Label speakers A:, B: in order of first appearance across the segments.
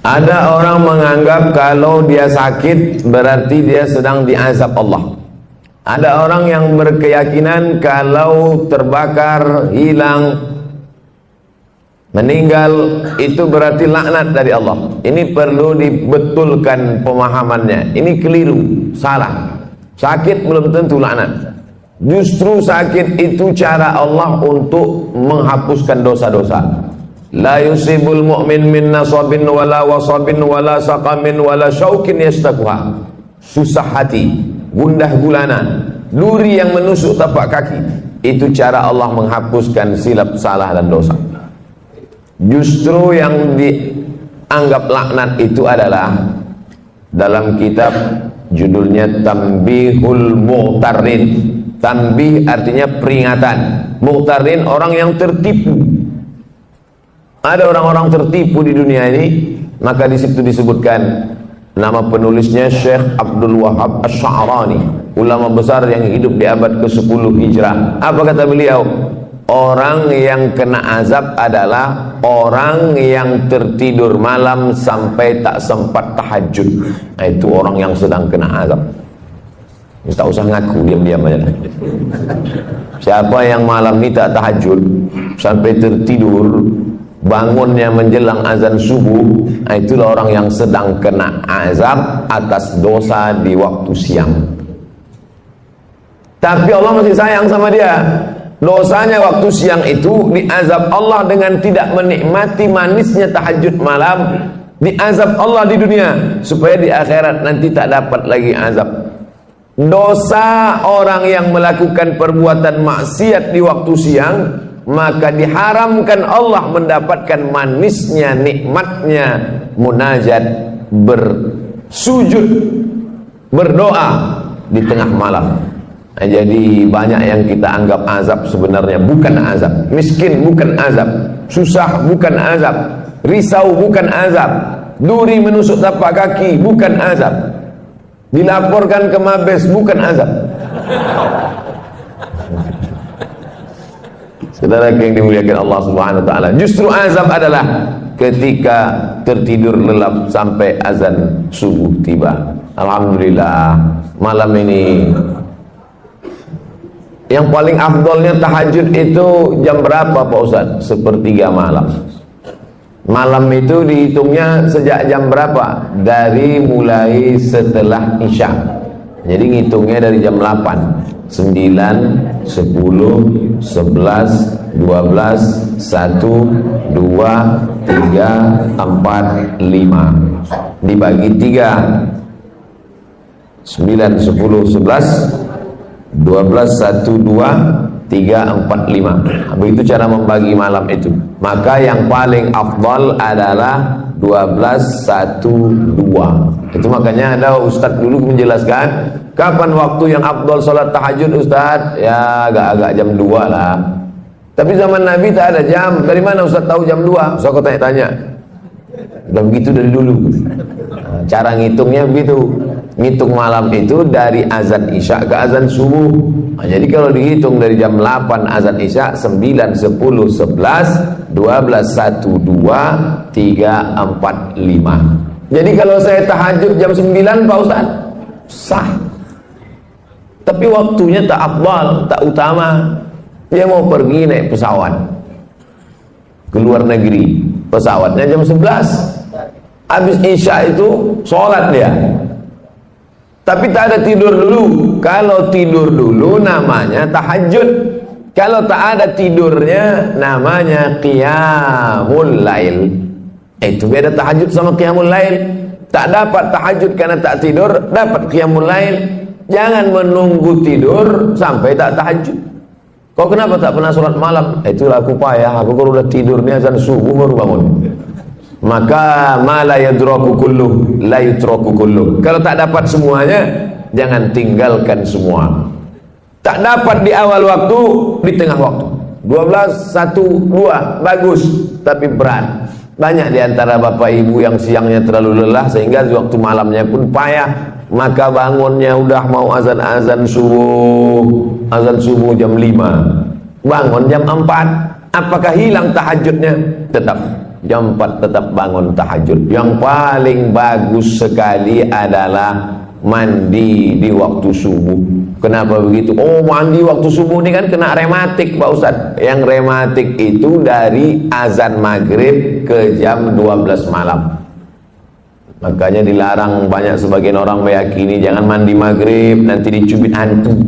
A: Ada orang menganggap kalau dia sakit berarti dia sedang diazab Allah. Ada orang yang berkeyakinan kalau terbakar, hilang, meninggal itu berarti laknat dari Allah. Ini perlu dibetulkan pemahamannya. Ini keliru, salah. Sakit belum tentu laknat. Justru sakit itu cara Allah untuk menghapuskan dosa-dosa. La yusibul mu'min min nasabin wala wasabin wala saqamin wala syaukin yastakuha. Susah hati, gundah gulana, duri yang menusuk tapak kaki. Itu cara Allah menghapuskan silap, salah dan dosa. Justru yang dianggap laknat itu adalah dalam kitab judulnya Tanbihul Mughtarrin. Tanbih artinya peringatan, Mughtarrin orang yang tertipu. Ada orang-orang tertipu di dunia ini, maka di situ disebutkan nama penulisnya Syekh Abdul Wahab Asy'arani, ulama besar yang hidup di abad ke-10 Hijrah. Apa kata beliau? Orang yang kena azab adalah orang yang tertidur malam sampai tak sempat tahajud. Nah, itu orang yang sedang kena azab. Tak usah ngaku, diam-diam aja. Siapa yang malam ini tak tahajud sampai tertidur, bangunnya menjelang azan subuh, itulah orang yang sedang kena azab atas dosa di waktu siang. Tapi Allah masih sayang sama dia. Dosanya waktu siang itu diazab Allah dengan tidak menikmati manisnya tahajud malam, diazab Allah di dunia supaya di akhirat nanti tak dapat lagi azab. Dosa orang yang melakukan perbuatan maksiat di waktu siang, maka diharamkan Allah mendapatkan manisnya, nikmatnya munajat, bersujud, berdoa di tengah malam. Nah, jadi banyak yang kita anggap azab sebenarnya bukan azab. Miskin bukan azab, susah bukan azab, risau bukan azab, duri menusuk tapak kaki bukan azab, dilaporkan ke Mabes bukan azab. Saudara yang dimuliakan Allah Subhanahu wa taala, justru azab adalah ketika tertidur lelap sampai azan subuh tiba. Alhamdulillah, malam ini yang paling afdolnya tahajud itu jam berapa Pak Ustaz? Sepertiga malam. Malam itu dihitungnya sejak jam berapa? Dari mulai setelah Isya. Jadi ngitungnya dari jam 8, 9, 10, 11, 12, 1, 2, 3, 4, 5. Dibagi 3. 9, 10, 11, 12, 1, 2, 3, 4, 5. Begitu cara membagi malam itu. Maka yang paling afdal adalah 12, 1, 2. Itu makanya ada ustadz dulu menjelaskan kapan waktu yang afdal salat tahajud ustadz? Ya agak-agak jam 2 lah. Tapi zaman Nabi tak ada jam. Dari mana ustadz tahu jam 2? Saya kok tanya-tanya. Udah begitu dari dulu. Cara ngitungnya begitu. Ngitung malam itu dari azan Isya ke azan subuh. Nah, jadi kalau dihitung dari jam 8 azan Isya, 9, 10, 11, 12, 1, 2, 3, 4, 5. Jadi kalau saya tahajud jam 9 Pak Ustaz, sah. Tapi waktunya tak afdal, tak utama. Dia mau pergi naik pesawat ke luar negeri, pesawatnya jam 11. Habis Isya itu sholat dia. Tapi tak ada tidur dulu. Kalau tidur dulu namanya tahajud. Kalau tak ada tidurnya namanya qiyamul lail. Itu beda tahajud sama qiyamul lail. Tak dapat tahajud karena tak tidur, dapat qiyamul lail. Jangan menunggu tidur sampai tak tahajud. Kau kenapa tak pernah sholat malam? Itulah aku payah. Aku kalau udah tidur ni azan subuh baru bangun. Maka ma la yadraku kulluh la yutraku kulluh. Kalau tak dapat semuanya, jangan tinggalkan semua. Tak dapat di awal waktu, di tengah waktu. 12, 1, 2 bagus, tapi berat. Banyak di antara bapak ibu yang siangnya terlalu lelah sehingga di waktu malamnya pun payah. Maka bangunnya udah mau azan subuh jam 5. Bangun jam 4. Apakah hilang tahajudnya? Tetap. jam 4 tetap bangun tahajud. Yang paling bagus sekali adalah mandi di waktu subuh. Kenapa begitu? Oh, mandi waktu subuh ini kan kena rematik Pak Ustadz. Yang rematik itu dari azan maghrib ke jam 12 malam. Makanya dilarang, banyak sebagian orang meyakini jangan mandi maghrib, nanti dicubit hantu,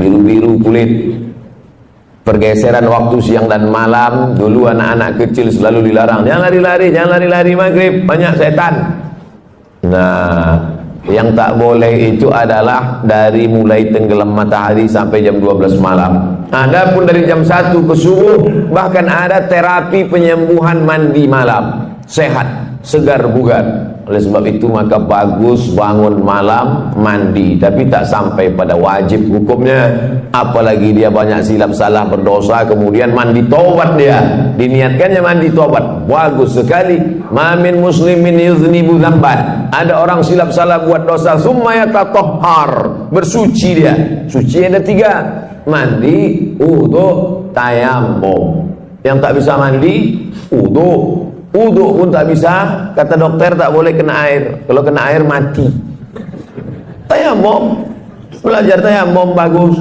A: biru-biru kulit. Pergeseran waktu siang dan malam. Dulu anak-anak kecil selalu dilarang, jangan lari-lari, jangan lari-lari maghrib, banyak setan. Nah, yang tak boleh itu adalah dari mulai tenggelam matahari sampai jam 12 malam. Adapun dari jam 1 ke subuh, bahkan ada terapi penyembuhan mandi malam, sehat, segar bugar. Oleh sebab itu maka bagus bangun malam mandi, tapi tak sampai pada wajib hukumnya. Apalagi dia banyak silap salah berdosa, kemudian mandi tobat, dia diniatkannya mandi tobat, bagus sekali. Ma min muslimin yuznibu dzamban, ada orang silap salah buat dosa, summa yatatahhar, bersuci dia. Suci ada 3, mandi, wudu, tayammum. Yang tak bisa mandi, wudu. Wudu pun tak bisa, kata dokter tak boleh kena air. Kalau kena air mati. Tayamum, belajar tayamum bagus.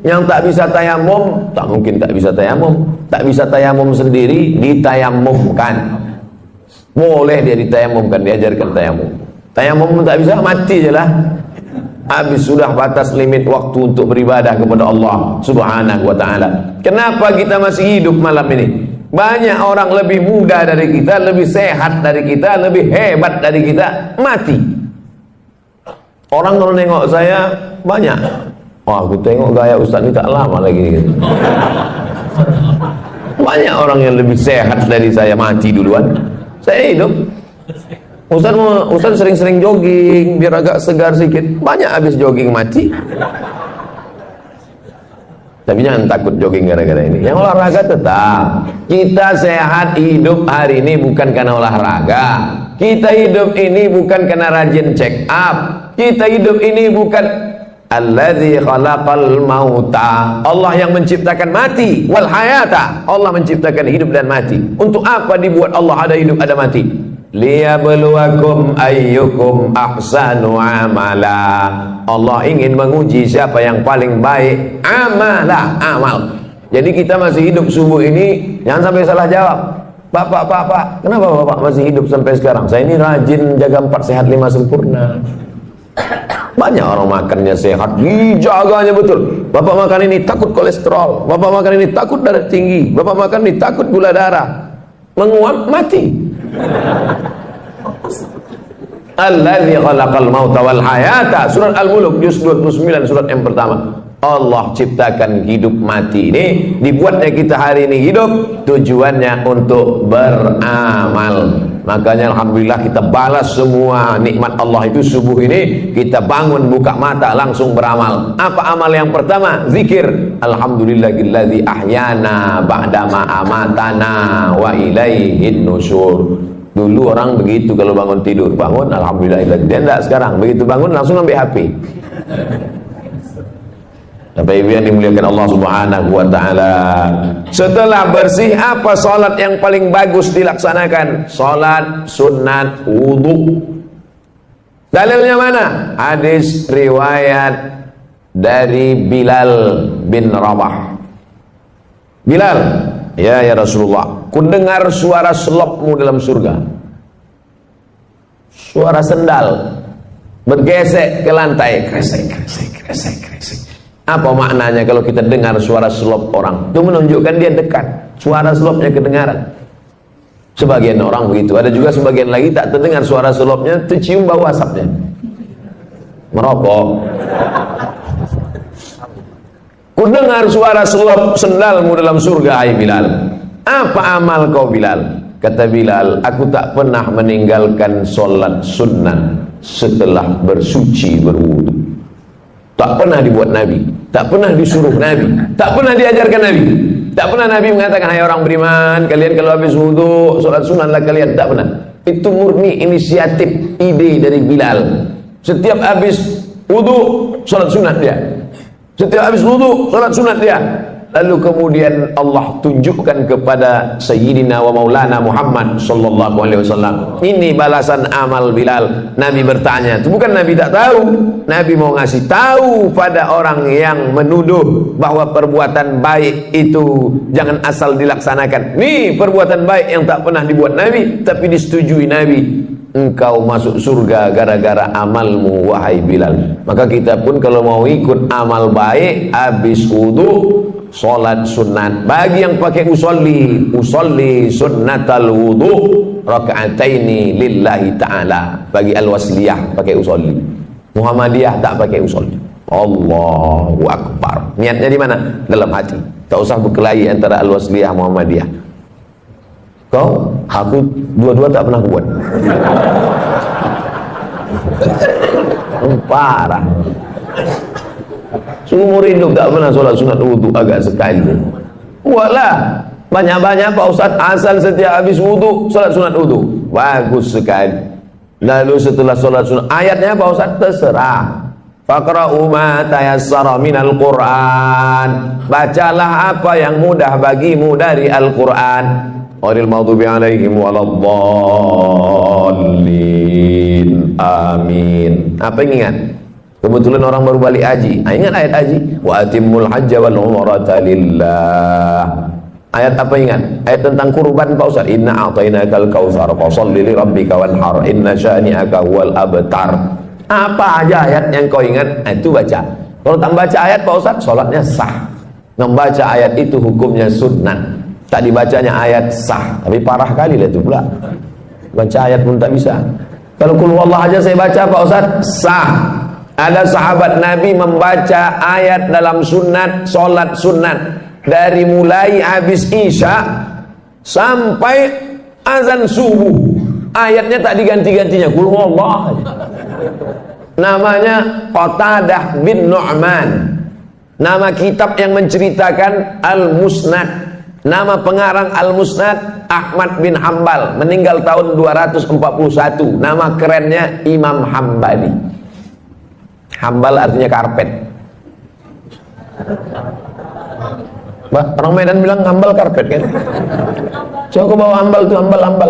A: Yang tak bisa tayamum, tak mungkin tak bisa tayamum. Tak bisa tayamum sendiri, ditayamumkan. Boleh dia ditayamumkan, diajarkan tayamum. Tayamum pun tak bisa, mati je lah. Habis sudah batas limit waktu untuk beribadah kepada Allah Subhanahu wa ta'ala. Kenapa kita masih hidup malam ini? Banyak orang lebih muda dari kita, lebih sehat dari kita, lebih hebat dari kita, mati. Orang kalau nengok saya banyak, wah aku tengok gaya Ustaz ini tak lama lagi gitu. Banyak orang yang lebih sehat dari saya mati duluan, saya hidup. Ustaz sering-sering jogging biar agak segar sedikit, banyak habis jogging mati. Tapi jangan takut jogging gara-gara ini. Yang olahraga tetap. Kita sehat hidup hari ini bukan karena olahraga. Kita hidup ini bukan karena rajin check up. Kita hidup ini bukan alladzi khalaqal mauta. Allah yang menciptakan mati wal hayata. Allah menciptakan hidup dan mati. Untuk apa dibuat Allah ada hidup ada mati? Liyabluwakum ayyukum ahsanu amala. Allah ingin menguji siapa yang paling baik amal. Jadi kita masih hidup subuh ini, jangan sampai salah jawab. Pak, kenapa Bapak masih hidup sampai sekarang? Saya ini rajin jaga 4 sehat 5 sempurna. Banyak orang makannya sehat, dijaganya betul. Bapak makan ini takut kolesterol, Bapak makan ini takut darah tinggi, Bapak makan ini takut gula darah, menguap mati. Alladzi khalaqal mauta wal hayata, surat Al-Mulk juz 29, surat yang pertama. Allah ciptakan hidup mati ini, dibuatnya kita hari ini hidup, tujuannya untuk beramal. Makanya alhamdulillah kita balas semua nikmat Allah itu subuh ini, kita bangun buka mata langsung beramal. Apa amal yang pertama? Zikir. Alhamdulillahilladzi ahyana ba'dama amatana wa ilaihin nusyur. Dulu orang begitu kalau bangun tidur, bangun alhamdulillah. Dia enggak sekarang, begitu bangun langsung ambil HP. Bapak Ibu yang dimuliakan Allah Subhanahu wa taala. Setelah bersih, apa salat yang paling bagus dilaksanakan? Salat sunat wudu. Dalilnya mana? Hadis riwayat dari Bilal bin Rabah. Bilal, ya Rasulullah, ku dengar suara selopmu dalam surga. Suara sendal bergesek ke lantai, kresek. Apa maknanya kalau kita dengar suara selop orang? Itu menunjukkan dia dekat, suara selopnya kedengaran. Sebagian orang begitu, ada juga sebagian lagi tak terdengar suara selopnya, tercium bau asapnya. Merokok. Ku dengar suara selop sendalmu dalam surga, hai Bilal. Apa amal kau Bilal? Kata Bilal, aku tak pernah meninggalkan solat sunnah setelah bersuci berwudu. Tak pernah dibuat Nabi, tak pernah disuruh Nabi, tak pernah diajarkan Nabi, tak pernah Nabi mengatakan, hai orang beriman, kalian kalau habis wudu solat sunatlah kalian. Tak pernah. Itu murni inisiatif, ide dari Bilal. Setiap habis wudu solat sunat dia, setiap habis wudu solat sunat dia. Lalu kemudian Allah tunjukkan kepada Sayyidina wa Maulana Muhammad sallallahu alaihi wasallam, ini balasan amal Bilal. Nabi bertanya, itu bukan Nabi tak tahu, Nabi mau ngasih tahu pada orang yang menuduh bahwa perbuatan baik itu jangan asal dilaksanakan. Nih perbuatan baik yang tak pernah dibuat Nabi tapi disetujui Nabi. Engkau masuk surga gara-gara amalmu wahai Bilal. Maka kita pun kalau mau ikut amal baik, habis wudu sholat sunat. Bagi yang pakai usolli sunnatal wudu raka'ataini lillahi ta'ala. Bagi al-wasliyah pakai usolli, Muhammadiyah tak pakai usolli. Allahu Akbar. Niatnya di mana? Dalam hati. Tak usah berkelahi antara al-wasliyah Muhammadiyah. Aku dua-dua tak pernah buat. Parah. Seumur hidup tak pernah sholat sunat wudu agak sekali. Buatlah banyak-banyak Pak Ustaz, asal setiap habis wudu sholat sunat wudu. Bagus sekali. Lalu setelah sholat sunat, ayatnya Pak Ustaz terserah. Faqra'u ma tayassara minal Qur'an. Bacalah apa yang mudah bagimu dari Al-Quran. Ghairil maghdubi alaihim waladdallin. Amin. Apa yang ingat? Kebetulan orang baru balik haji. Ingat ayat haji? Wa atimmul hajja wal umrata lillah. Ayat apa ingat? Ayat tentang kurban Pak Ustaz. Inna a'tainakal kautsar fasholli li rabbika wanhar inna syani'aka huwal abtar. Apa aja ayat yang kau ingat? Itu baca. Kalau tak baca ayat Pak Ustaz, salatnya sah. Membaca ayat itu hukumnya sunnah. Tak dibacanya ayat sah, tapi parah kali lah itu pula. Baca ayat pun tak bisa. Kalau qul huwallah aja saya baca Pak Ustaz, sah. Ada sahabat Nabi membaca ayat dalam sunat, solat sunat, dari mulai habis isya sampai azan subuh. Ayatnya tak diganti-gantinya, qul huwallah. Namanya Qatadah bin Nu'man. Nama kitab yang menceritakan Al-Musnad. Nama pengarang Al-Musnad Ahmad bin Hambal, meninggal tahun 241. Nama kerennya Imam Hambali. Hambal artinya karpet. Orang Medan bilang hambal karpet kan? Coba bawa hambal tuh, hambal.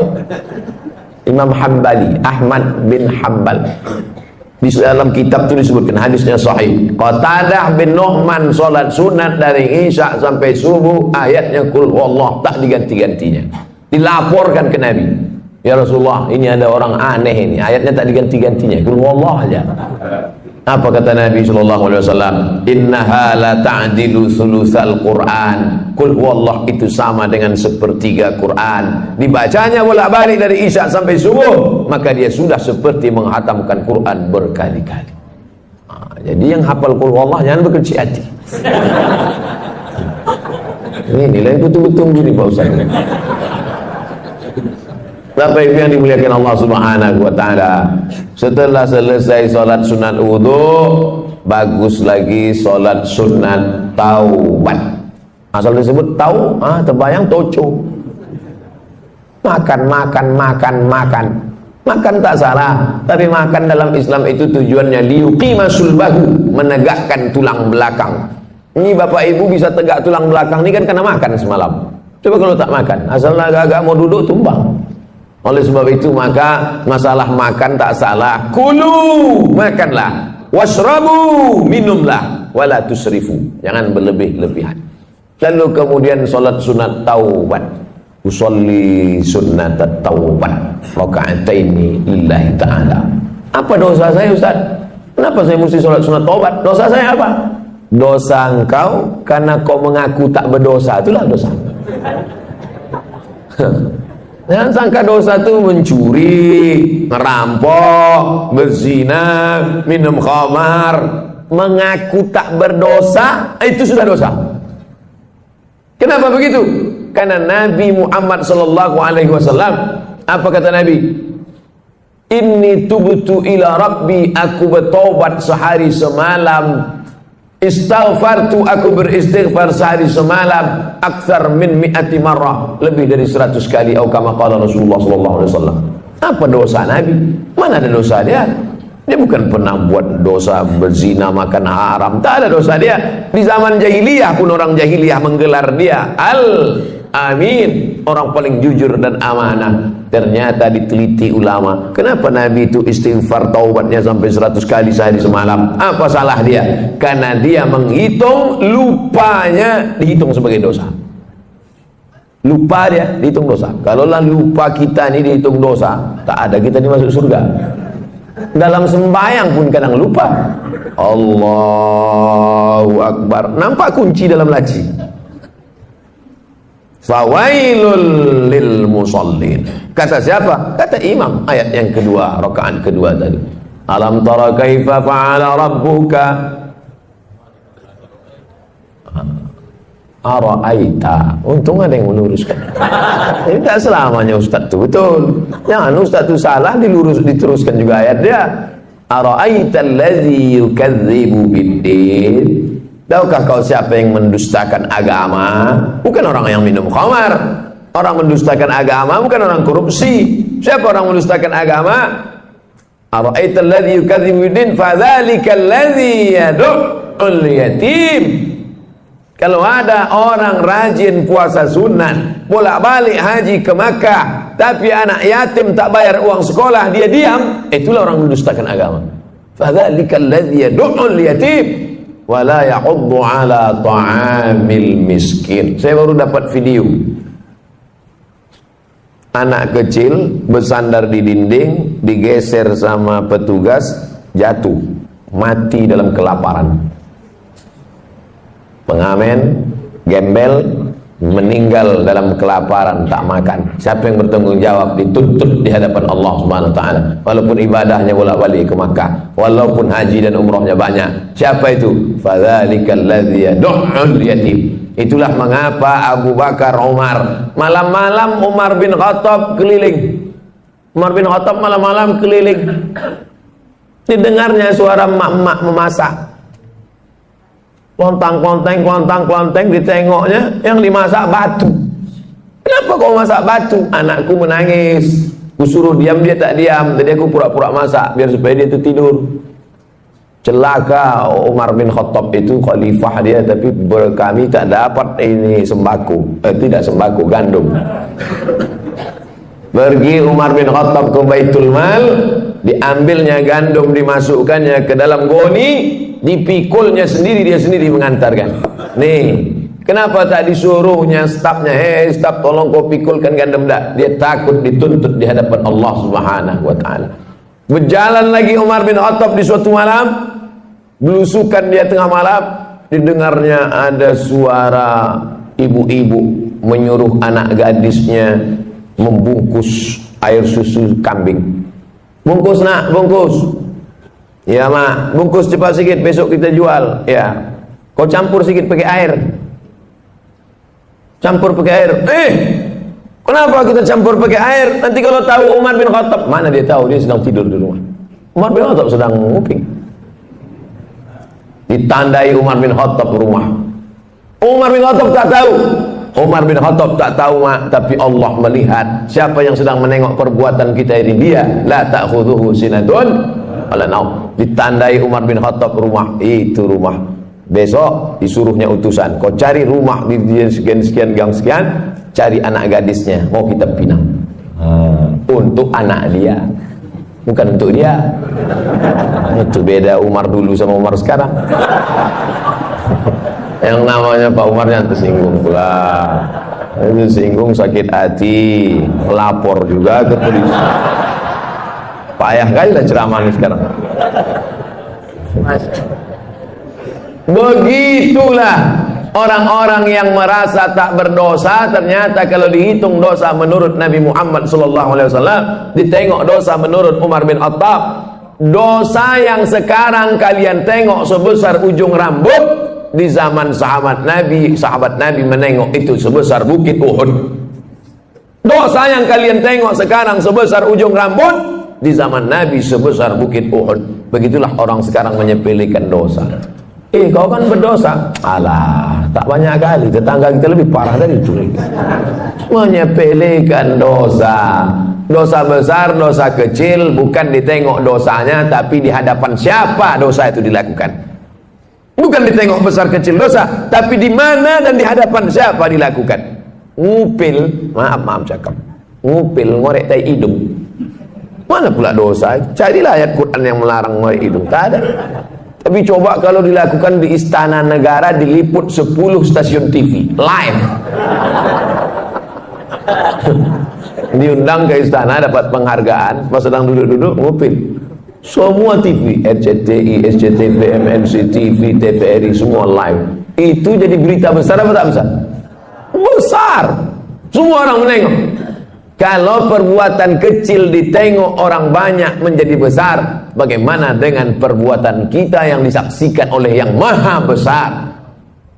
A: Imam Hambali, Ahmad bin Hambal. Di dalam kitab itu disebutkan, hadisnya sahih. Qatadah bin Nu'man salat sunat dari isya sampai subuh, ayatnya qul huwallah tak diganti-gantinya. Dilaporkan ke Nabi, ya Rasulullah, ini ada orang aneh ini, ayatnya tak diganti-gantinya, qul huwallah aja. Apa kata Nabi sallallahu alaihi wasallam? Innaha la ta'dilu sulusal Qur'an. Qul huwallah itu sama dengan sepertiga Quran. Dibacanya bolak-balik dari isya sampai subuh, maka dia sudah seperti menghatamkan Quran berkali-kali. Jadi yang hafal qul huwallah jangan berkecil hati. Ini nilai betul-betul gini Pak Ustaz. Bapak Ibu yang dimuliakan Allah Subhanahu wa taala, setelah selesai salat sunat wudu, bagus lagi salat sunat taubat. Asal disebut tau, terbayang toco. Makan. Makan tak salah, tapi makan dalam Islam itu tujuannya liyuqima sulbahu, menegakkan tulang belakang. Ini Bapak Ibu bisa tegak tulang belakang ini kan karena makan semalam. Coba kalau tak makan, asal agak-agak mau duduk tumbang. Oleh sebab itu maka masalah makan tak salah. Kulu, makanlah. Washrabu, minumlah. Wala tusrifu, jangan berlebih-lebihan. Lalu kemudian salat sunat taubat. Usolli sunnat taubat raka'ataini lillahi ta'ala. Apa dosa saya Ustaz? Kenapa saya mesti salat sunat taubat? Dosa saya apa? Dosa engkau karena kau mengaku tak berdosa, itulah dosa. Jangan sangka dosa itu mencuri, merampok, berzina, minum khamar. Mengaku tak berdosa, itu sudah dosa. Kenapa begitu? Karena Nabi Muhammad sallallahu alaihi wasallam, apa kata Nabi? Inni tubtu ila rabbi, aku bertobat sehari semalam. Istaghfartu, aku beristighfar sehari semalam akthar min mi'ati marrah, lebih dari 100 kali. Atau kama qala Rasulullah sallallahu alaihi wasallam. Apa dosa Nabi? Mana ada dosa dia? Dia bukan pernah buat dosa berzina, makan haram. Tak ada dosa dia. Di zaman jahiliyah pun orang jahiliyah menggelar dia Al-Amin, orang paling jujur dan amanah. Ternyata diteliti ulama, kenapa Nabi itu istighfar taubatnya sampai 100 kali sehari semalam? Apa salah dia? Karena dia menghitung lupanya dihitung sebagai dosa. Lupa dia dihitung dosa. Kalaulah lupa kita ini dihitung dosa, tak ada kita dimasuk surga. Dalam sembahyang pun kadang lupa. Allahu Akbar, nampak kunci dalam laci. Fawailul lil musallin. Kata siapa? Kata imam. Ayat yang kedua, rakaat kedua tadi. Alam tara kaifa fa'ala rabbuka ara'aita. Untung ada yang meluruskan. Ini tak selamanya ustaz tu betul. Jangan ustaz tu salah diteruskan juga ayat dia. Ara'aita allazi yukadzibu biddin. Tahukah kau siapa yang mendustakan agama? Bukan orang yang minum khamar. Orang mendustakan agama bukan orang korupsi. Siapa orang mendustakan agama? Ara'aita allazi yukadzibu biddin fadzalika allazi yad'ul yatim. Kalau ada orang rajin puasa sunat, bolak-balik haji ke Makkah, tapi anak yatim tak bayar uang sekolah, dia diam, itulah orang mendustakan agama. Fadzalika alladzi yad'ul yatim wa la yahuddu ala ta'amil miskin. Saya baru dapat video. Anak kecil bersandar di dinding, digeser sama petugas, jatuh, mati dalam kelaparan. Pengamen, gembel, meninggal dalam kelaparan, tak makan. Siapa yang bertanggung jawab? Dituntut di hadapan Allah Subhanahu wa taala. Walaupun ibadahnya bolak-balik ke Makkah, walaupun haji dan umrahnya banyak. Siapa itu? Fadzalikal ladzi yad'ul yatim. Itulah mengapa Abu Bakar, Umar, malam-malam Umar bin Khattab keliling. Umar bin Khattab malam-malam keliling. Didengarnya suara mak-mak memasak. Klontang-klonteng, ditengoknya yang dimasak batu. Kenapa kau masak batu? Anakku menangis. Ku suruh diam, dia tak diam. Tadi aku pura-pura masak biar supaya dia itu tidur. Celaka Umar bin Khattab itu, khalifah dia, tapi kami tak dapat ini sembako. Tidak sembako, gandum. Pergi Umar bin Khattab ke Baitul Mal, diambilnya gandum, dimasukkannya ke dalam goni, dipikulnya sendiri, dia sendiri mengantarkan. Nih, kenapa tak disuruhnya stafnya, staf tolong kau pikulkan gandum? Tak, dia takut dituntut di hadapan Allah Subhanahu wa taala. Berjalan lagi Umar bin Khattab di suatu malam, belusukan dia tengah malam, didengarnya ada suara ibu-ibu menyuruh anak gadisnya membungkus air susu kambing. Bungkus nak, bungkus. Ya mak, bungkus cepat sikit, besok kita jual. Ya, kau campur sikit pakai air. Campur pakai air. Kenapa kita campur pakai air? Nanti kalau tahu Umar bin Khattab, mana dia tahu, dia sedang tidur di rumah. Umar bin Khattab sedang nguping. Ditandai Umar bin Khattab rumah. Umar bin Khattab tak tahu. Umar bin Khattab tak tahu mak, tapi Allah melihat. Siapa yang sedang menengok perbuatan kita ini? Dia. La ta'khudhuhu sinatun wala naum. Ditandai Umar bin Khattab rumah. Itu rumah. Besok disuruhnya utusan, kau cari rumah di sekian-sekian gang sekian, cari anak gadisnya, mau kita pinang. Untuk anak dia, bukan untuk dia. Itu beda Umar dulu sama Umar sekarang. Yang namanya Pak Umar yang tersinggung pula. Itu singgung, sakit hati, melapor juga ke polisi. Payah kali lah ceramah ini sekarang. Begitulah orang-orang yang merasa tak berdosa, ternyata kalau dihitung dosa menurut Nabi Muhammad SAW, ditengok dosa menurut Umar bin Khattab, dosa yang sekarang kalian tengok sebesar ujung rambut, di zaman sahabat Nabi menengok itu sebesar bukit Uhud. Dosa yang kalian tengok sekarang sebesar ujung rambut, di zaman Nabi sebesar bukit Uhud. Begitulah orang sekarang menyepelekan dosa. Kau kan berdosa. Alah, tak banyak kali. Tetangga kita lebih parah dari itu. Menyepelekan dosa. dosa besar, dosa kecil, bukan ditengok dosanya, tapi di hadapan siapa dosa itu dilakukan. Bukan ditengok besar kecil dosa, tapi di mana dan di hadapan siapa dilakukan. Ngupil, maaf cakap, ngupil ngorek tai hidung, mana pula dosa? Carilah ayat Quran yang melarang ngorek hidung, tak ada. Tapi coba kalau dilakukan di istana negara, diliput 10 stasiun TV live. Diundang ke istana, dapat penghargaan, pas sedang duduk-duduk ngupil. Semua TV, RCTI, SCTV, MNC TV, TVRI, semua live. Itu jadi berita besar apa tak besar? Besar. Semua orang menengok. Kalau perbuatan kecil ditengok orang banyak menjadi besar, bagaimana dengan perbuatan kita yang disaksikan oleh yang maha besar?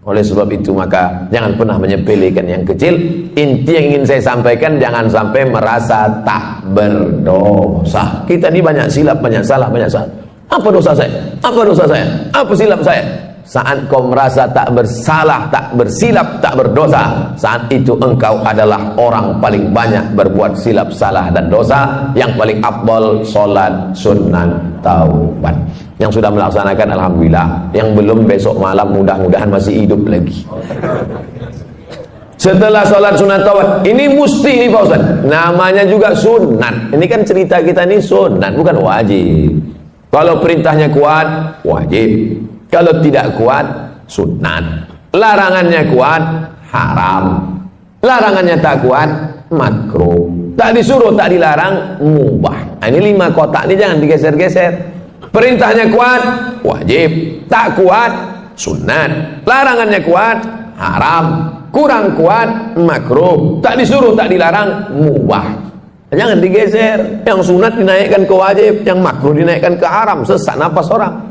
A: Oleh sebab itu maka jangan pernah menyepelekan yang kecil. Inti yang ingin saya sampaikan, jangan sampai merasa tak berdosa. Kita ini banyak silap, banyak salah, banyak salah. Apa dosa saya? Apa dosa saya? Apa silap saya? Saat kau merasa tak bersalah, tak bersilap, tak berdosa, saat itu engkau adalah orang paling banyak berbuat silap, salah dan dosa. Yang paling afdal solat sunat taubat. Yang sudah melaksanakan alhamdulillah, yang belum besok malam mudah-mudahan masih hidup lagi. Setelah sholat sunat taubat, ini mesti nih Pak Ustaz, namanya juga sunat. Ini kan cerita kita ini sunat, bukan wajib. Kalau perintahnya kuat, wajib. Kalau tidak kuat, sunat. Larangannya kuat, haram. Larangannya tak kuat, makruh. Tak disuruh, tak dilarang, mubah. Nah, ini 5 kotak ini jangan digeser-geser. Perintahnya kuat, wajib. Tak kuat, sunat. Larangannya kuat, haram. Kurang kuat, makruh. Tak disuruh, tak dilarang, mubah. Jangan digeser. Yang sunat dinaikkan ke wajib, yang makruh dinaikkan ke haram. Sesak napas orang.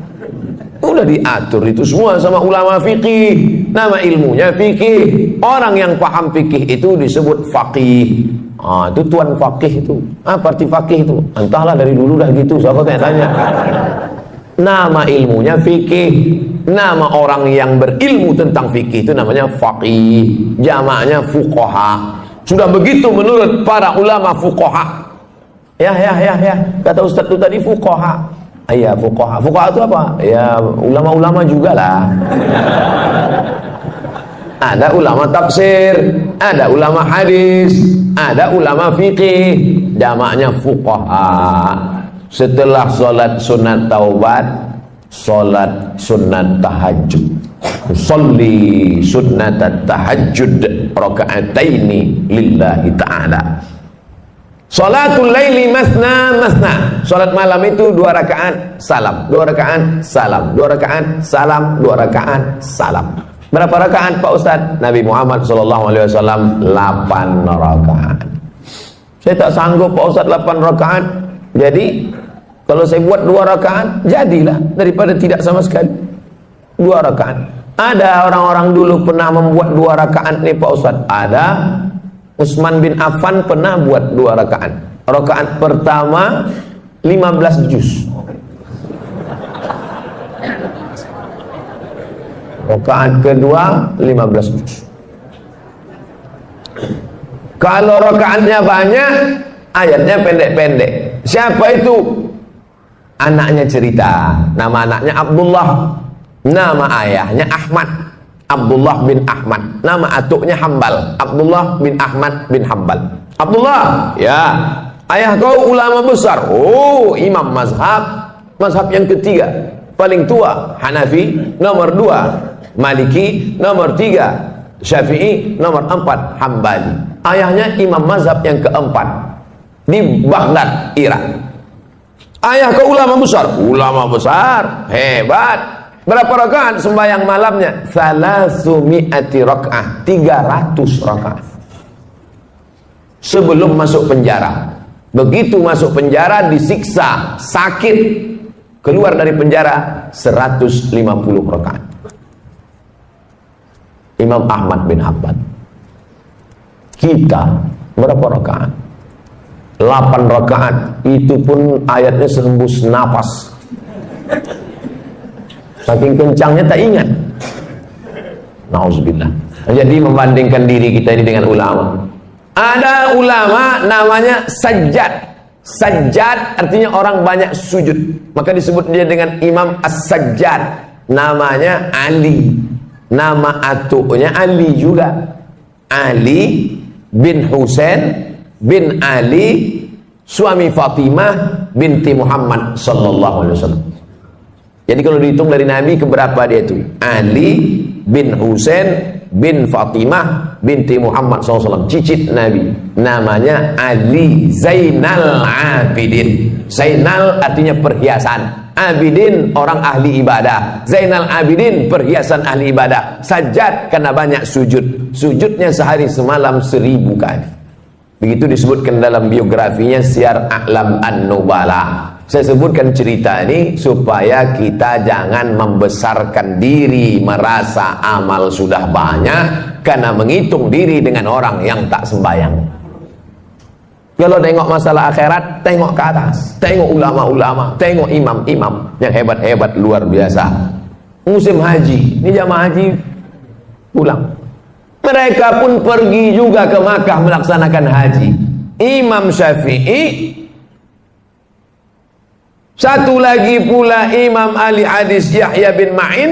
A: Udah diatur itu semua sama ulama fikih. Nama ilmunya fikih. Orang yang paham fikih itu disebut faqih. Itu tuan faqih itu. Apa arti faqih itu? Entahlah, dari dulu dah gitu, siapa tanya. Nama ilmunya fikih. Nama orang yang berilmu tentang fikih itu namanya faqih. Jamaknya fuqaha. Sudah begitu menurut para ulama fuqaha. Ya. Kata Ustaz itu tadi fuqaha. Iya, fuqaha. Fuqaha itu apa? Ya, ulama-ulama juga lah. Ada ulama tafsir, ada ulama hadis, ada ulama fikih. Jamaknya fuqaha. Setelah sholat sunat taubat, sholat sunat tahajud. Sholli sunat tahajud raka'ataini lillahi ta'ala. Sholatul laili masna masna. Sholat malam itu 2 rakaat salam, 2 rakaat salam, 2 rakaat salam, 2 rakaat salam. Berapa rakaat Pak Ustaz? Nabi Muhammad SAW 8 rakaat. Saya tak sanggup Pak Ustaz 8 rakaat. Jadi kalau saya buat 2 rakaat, jadilah daripada tidak sama sekali. 2 rakaat. Ada orang-orang dulu pernah membuat 2 rakaat nih Pak Ustaz. Ada. Utsman bin Affan pernah buat 2 rakaat. Rakaat pertama 15 juz. Rakaat kedua 15 juz. Kalau rakaatnya banyak, ayatnya pendek-pendek. Siapa itu? Anaknya cerita. Nama anaknya Abdullah. Nama ayahnya Ahmad. Abdullah bin Ahmad. Nama atuknya Hambal. Abdullah bin Ahmad bin Hambal. Abdullah, ya, ayah kau ulama besar. Oh, imam mazhab. Mazhab yang ketiga, paling tua Hanafi, nomor 2 Maliki, nomor 3 Syafi'i, nomor 4 Hambali. Ayahnya imam mazhab yang keempat di Baghdad, Irak. Ayah kau ulama besar. Ulama besar, hebat. Berapa rakaat sembahyang malamnya? 300 rakaat. 300 rakaat. Sebelum masuk penjara. Begitu masuk penjara disiksa, sakit. Keluar dari penjara 150 rakaat. Imam Ahmad bin Hanbal. Kita berapa rakaat? 8 rakaat. Itu pun ayatnya sehembus napas. Saking kencangnya tak ingat. Nauzubillah. Jadi membandingkan diri kita ini dengan ulama. Ada ulama namanya Sajjad. Sajjad artinya orang banyak sujud, maka disebut dia dengan Imam As-Sajjad. Namanya Ali, nama atuknya Ali juga, Ali bin Husain bin Ali, suami Fatimah binti Muhammad sallallahu alaihi wasallam. Jadi kalau dihitung dari Nabi keberapa dia itu? Ali bin Husain bin Fatimah binti Muhammad SAW, cicit Nabi. Namanya Ali Zainal Abidin. Zainal artinya perhiasan, Abidin orang ahli ibadah. Zainal Abidin perhiasan ahli ibadah. Sajjad karena banyak sujud. Sujudnya sehari semalam 1000 kali. Begitu disebutkan dalam biografinya Syiar A'lam An-Nubala. Saya sebutkan cerita ini supaya kita jangan membesarkan diri, merasa amal sudah banyak karena menghitung diri dengan orang yang tak sembahyang. Kalau tengok masalah akhirat, tengok ke atas, tengok ulama-ulama, tengok imam-imam yang hebat-hebat luar biasa. Musim haji, ini jamaah haji pulang. Mereka pun pergi juga ke Makkah melaksanakan haji. Imam Syafi'i, satu lagi pula Imam Ali Hadis Yahya bin Ma'in,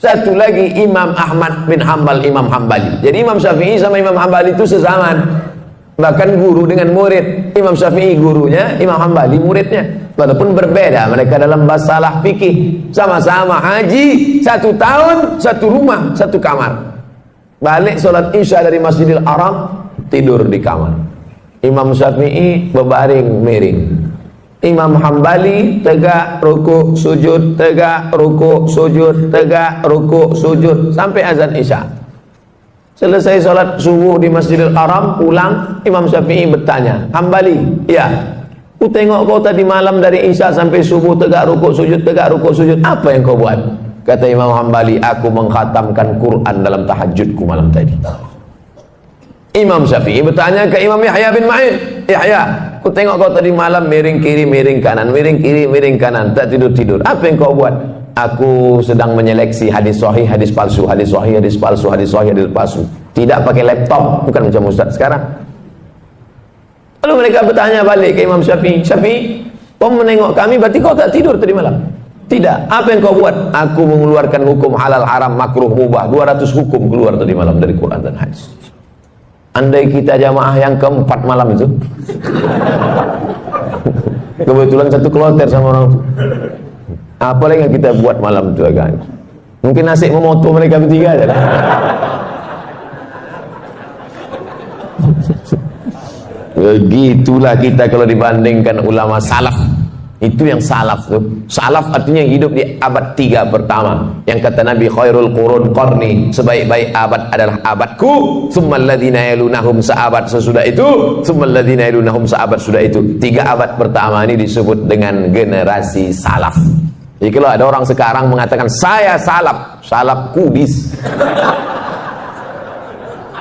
A: satu lagi Imam Ahmad bin Hanbal, Imam Hambali. Jadi Imam Syafi'i sama Imam Hambali itu sezaman, bahkan guru dengan murid. Imam Syafi'i gurunya, Imam Hambali muridnya, walaupun berbeda mereka dalam masalah fikih. Sama-sama haji, 1 tahun, 1 rumah, 1 kamar. Balik sholat isya dari Masjidil Haram, tidur di kamar. Imam Syafi'i berbaring miring, Imam Hambali tegak rukuk sujud, tegak rukuk sujud, tegak rukuk sujud sampai azan isya. Selesai sholat subuh di Masjidil Haram, pulang, Imam Syafi'i bertanya, Hambali, ya, ku tengok kau tadi malam dari isya sampai subuh tegak rukuk sujud, tegak rukuk sujud, apa yang kau buat? Kata Imam Hambali, aku mengkhatamkan Quran dalam tahajudku malam tadi. Imam Syafi'i bertanya ke Imam Yahya bin Ma'in, Yahya, ku tengok kau tadi malam miring kiri, miring kanan, miring kiri, miring kanan, tak tidur-tidur. Apa yang kau buat? Aku sedang menyeleksi hadis sahih, hadis palsu, hadis sahih, hadis palsu, hadis sahih, hadis palsu. Tidak pakai laptop, bukan macam Ustaz sekarang. Lalu mereka bertanya balik ke Imam Syafi'i, Syafi'i, kau menengok kami, berarti kau tak tidur tadi malam? Tidak. Apa yang kau buat? Aku mengeluarkan hukum halal, haram, makruh, mubah, 200 hukum keluar tadi malam dari Quran dan hadis. Andai kita jamaah yang keempat malam itu, kebetulan satu kloter sama orang itu, apa lagi yang kita buat malam itu agak? Mungkin nasib memoto mereka bertiga aja. Begitulah kita kalau dibandingkan ulama salaf. Itu yang salaf tuh. Salaf artinya hidup di abad 3 pertama. Yang kata Nabi, khairul qurun qarni, sebaik-baik abad adalah abadku, tsummal ladzina yalunahum, seabad sesudah itu, tsummal ladzina yalunahum, seabad sudah itu. 3 abad pertama ini disebut dengan generasi salaf. Jadi kalau ada orang sekarang mengatakan saya salaf, salaf kudis.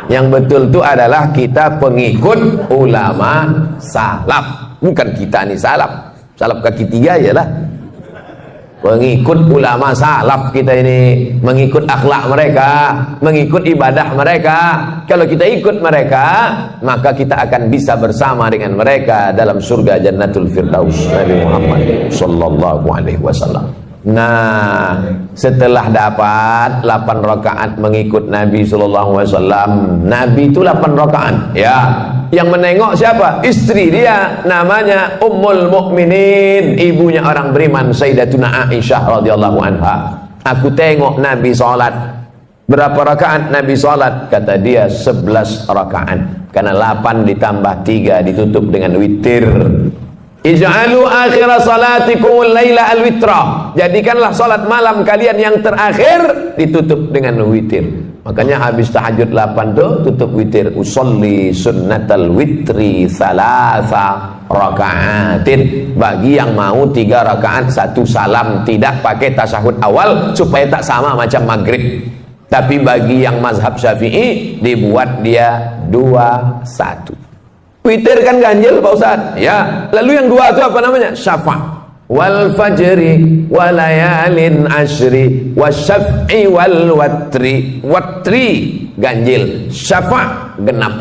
A: Yang betul itu adalah kita pengikut ulama salaf, bukan kita nih salaf. Salaf kaki 3 ialah pengikut ulama salaf kita ini, mengikut akhlak mereka, mengikut ibadah mereka. Kalau kita ikut mereka, maka kita akan bisa bersama dengan mereka dalam surga Jannatul Firdaus. Nabi Muhammad sallallahu alaihi wasallam. Nah, setelah dapat 8 rakaat mengikut Nabi sallallahu alaihi wasallam, Nabi itu 8 rakaat, ya. Yang menengok siapa? Istri dia, namanya Ummul Mukminin, ibunya orang beriman, Sayyidatuna Aisyah radhiyallahu anha. Aku tengok Nabi salat. Berapa rakaat Nabi salat? Kata dia 11 rakaat. Karena 8 ditambah 3 ditutup dengan witir. Ij'alu akhir salatikum al-laila al-witra. Jadikanlah salat malam kalian yang terakhir ditutup dengan witir. Makanya habis tahajud 8 tuh tutup witir. Usolli sunnatal witri salasa rakaatin. Bagi yang mau 3 rakaat 1 salam, tidak pakai tasyahud awal supaya tak sama macam maghrib. Tapi bagi yang mazhab Syafi'i dibuat dia 2-1. Witir kan ganjil Pak Ustaz? Ya. Lalu yang 2 itu apa namanya? Syafa'. Wal fajri walayalin ashri wasyaf'i wal watri. Watri ganjil, syafa' genap.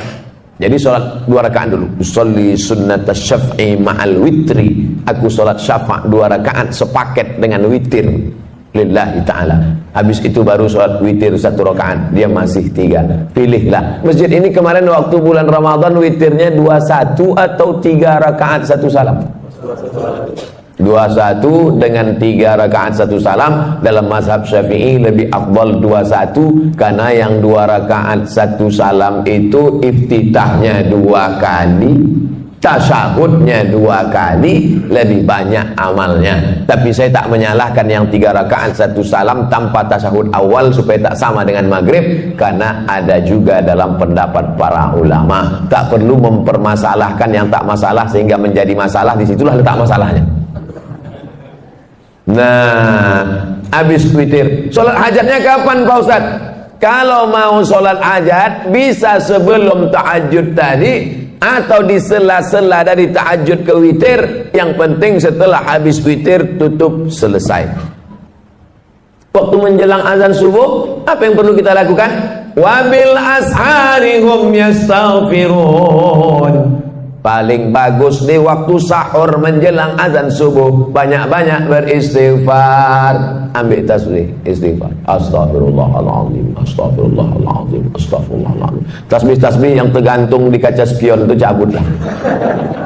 A: Jadi sholat 2 rakaat dulu. Usolli sunnat syaf'i ma'al witri. Aku sholat syafa' 2 rakaat sepaket dengan witir lillahi ta'ala. Habis itu baru sholat witir 1 rakaat. Dia masih 3. Pilihlah. Masjid ini kemarin waktu bulan Ramadan witirnya 21 atau 3 rakaat 1 salam. 21 dengan 3 rakaat 1 salam. Dalam mazhab Syafi'i lebih afdal 21, karena yang 2 rakaat 1 salam itu iftitahnya 2 kali, tasyahudnya 2 kali, lebih banyak amalnya. Tapi saya tak menyalahkan yang 3 rakaat 1 salam tanpa tasyahud awal supaya tak sama dengan maghrib, karena ada juga dalam pendapat para ulama. Tak perlu mempermasalahkan yang tak masalah sehingga menjadi masalah. Disitulah letak masalahnya. Nah, habis witir, sholat hajatnya kapan Pak Ustaz? Kalau mau sholat hajat bisa sebelum tahajud tadi atau di sela-sela dari tahajud ke witir. Yang penting setelah habis witir tutup, selesai. Waktu menjelang azan subuh, apa yang perlu kita lakukan? Wabil ashari hum yastaghfirun. Paling bagus di waktu sahur menjelang azan subuh, banyak-banyak beristighfar. Ambil tasbih, istighfar. Astaghfirullahaladzim, astaghfirullahaladzim, astaghfirullahaladzim. Tasbih-tasbih yang tergantung di kaca spion itu cabutlah.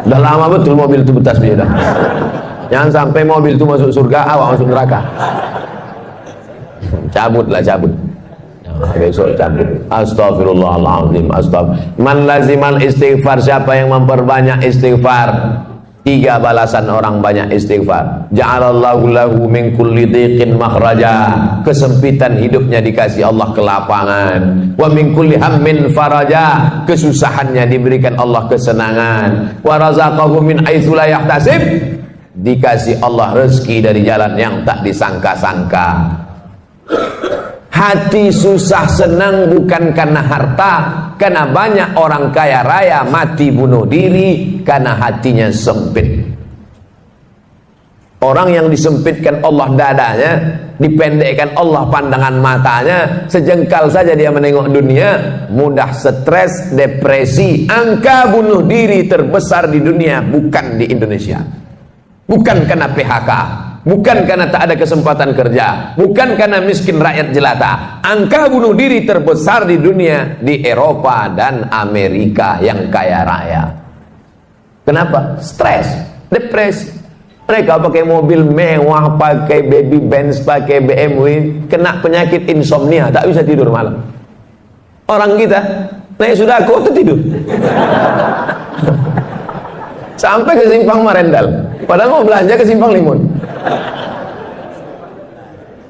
A: Udah lama betul mobil itu bertasbih dah. Jangan sampai mobil itu masuk surga, awak masuk neraka. Cabutlah, cabut. Besok cabut. Astaghfirullahaladzim, astaghfirullah. Man lazimal istighfar, siapa yang memperbanyak istighfar, 3 balasan orang banyak istighfar. Ja'alallahu lahu min kulli dhiqin makhraja. Kesempitan hidupnya dikasih Allah kelapangan. Wa min kulli hammin faraja. Kesusahannya diberikan Allah kesenangan. Wa razaqahu min haitsu la yahtasib. Dikasih Allah rezeki dari jalan yang tak disangka-sangka. Hati susah senang bukan karena harta, karena banyak orang kaya raya mati bunuh diri karena hatinya sempit. Orang yang disempitkan Allah dadanya, dipendekkan Allah pandangan matanya, sejengkal saja dia menengok dunia, mudah stres, depresi. Angka bunuh diri terbesar di dunia bukan di Indonesia, bukan karena PHK, bukan karena tak ada kesempatan kerja, bukan karena miskin rakyat jelata. Angka bunuh diri terbesar di dunia di Eropa dan Amerika yang kaya raya. Kenapa? Stres, depresi. Mereka pakai mobil mewah, pakai baby Benz, pakai BMW, kena penyakit insomnia, tak bisa tidur malam. Orang kita naik sudah kok tidur. Sampai ke Simpang Marendal, padahal mau belanja ke Simpang Limun.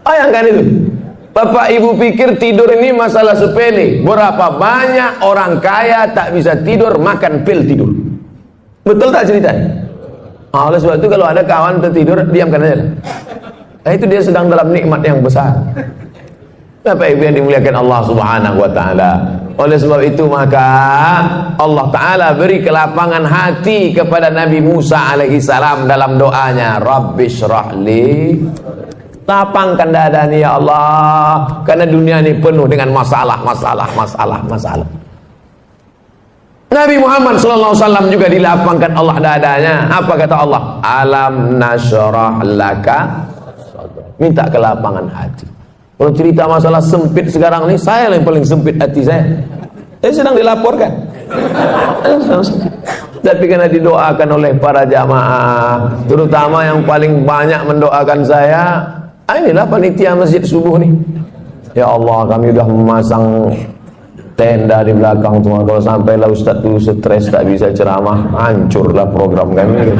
A: Bayangkan itu. Bapak ibu pikir tidur ini masalah sepele. Berapa banyak orang kaya tak bisa tidur, makan pil tidur. Betul tak ceritanya? Oleh sebab itu kalau ada kawan tertidur, diamkan aja. Nah, itu dia sedang dalam nikmat yang besar. Bapak ibu yang dimuliakan Allah Subhanahu wa taala. Oleh sebab itu maka Allah taala beri kelapangan hati kepada Nabi Musa alaihi salam dalam doanya, Rabbishrahli, lapangkan dada ni ya Allah, karena dunia ini penuh dengan masalah. Nabi Muhammad SAW juga dilapangkan Allah dadanya. Apa kata Allah? Alam nasyrah laka, minta kelapangan hati. Kalau cerita masalah sempit sekarang ini, saya yang paling sempit hati saya. Saya sedang dilaporkan. Tapi karena didoakan oleh para jamaah, terutama yang paling banyak mendoakan saya, inilah panitia masjid subuh nih. Ya Allah, kami sudah memasang tenda di belakang semua. Kalau sampailah Ustaz itu stres tak bisa ceramah, hancurlah program kami.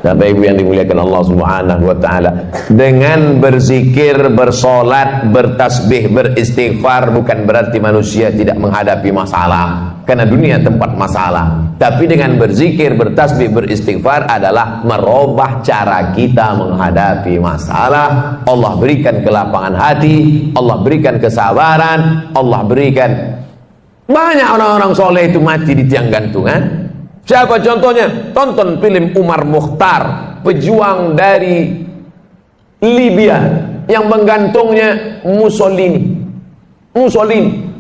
A: Bapak ibu yang dimuliakan Allah Subhanahu wa taala, dengan berzikir, bersolat, bertasbih, beristighfar bukan berarti manusia tidak menghadapi masalah, karena dunia tempat masalah. Tapi dengan berzikir, bertasbih, beristighfar adalah merubah cara kita menghadapi masalah. Allah berikan kelapangan hati, Allah berikan kesabaran, Allah berikan. Banyak orang-orang soleh itu mati di tiang gantungan. Siapa contohnya? Tonton film Umar Mukhtar, pejuang dari Libya yang menggantungnya Mussolini.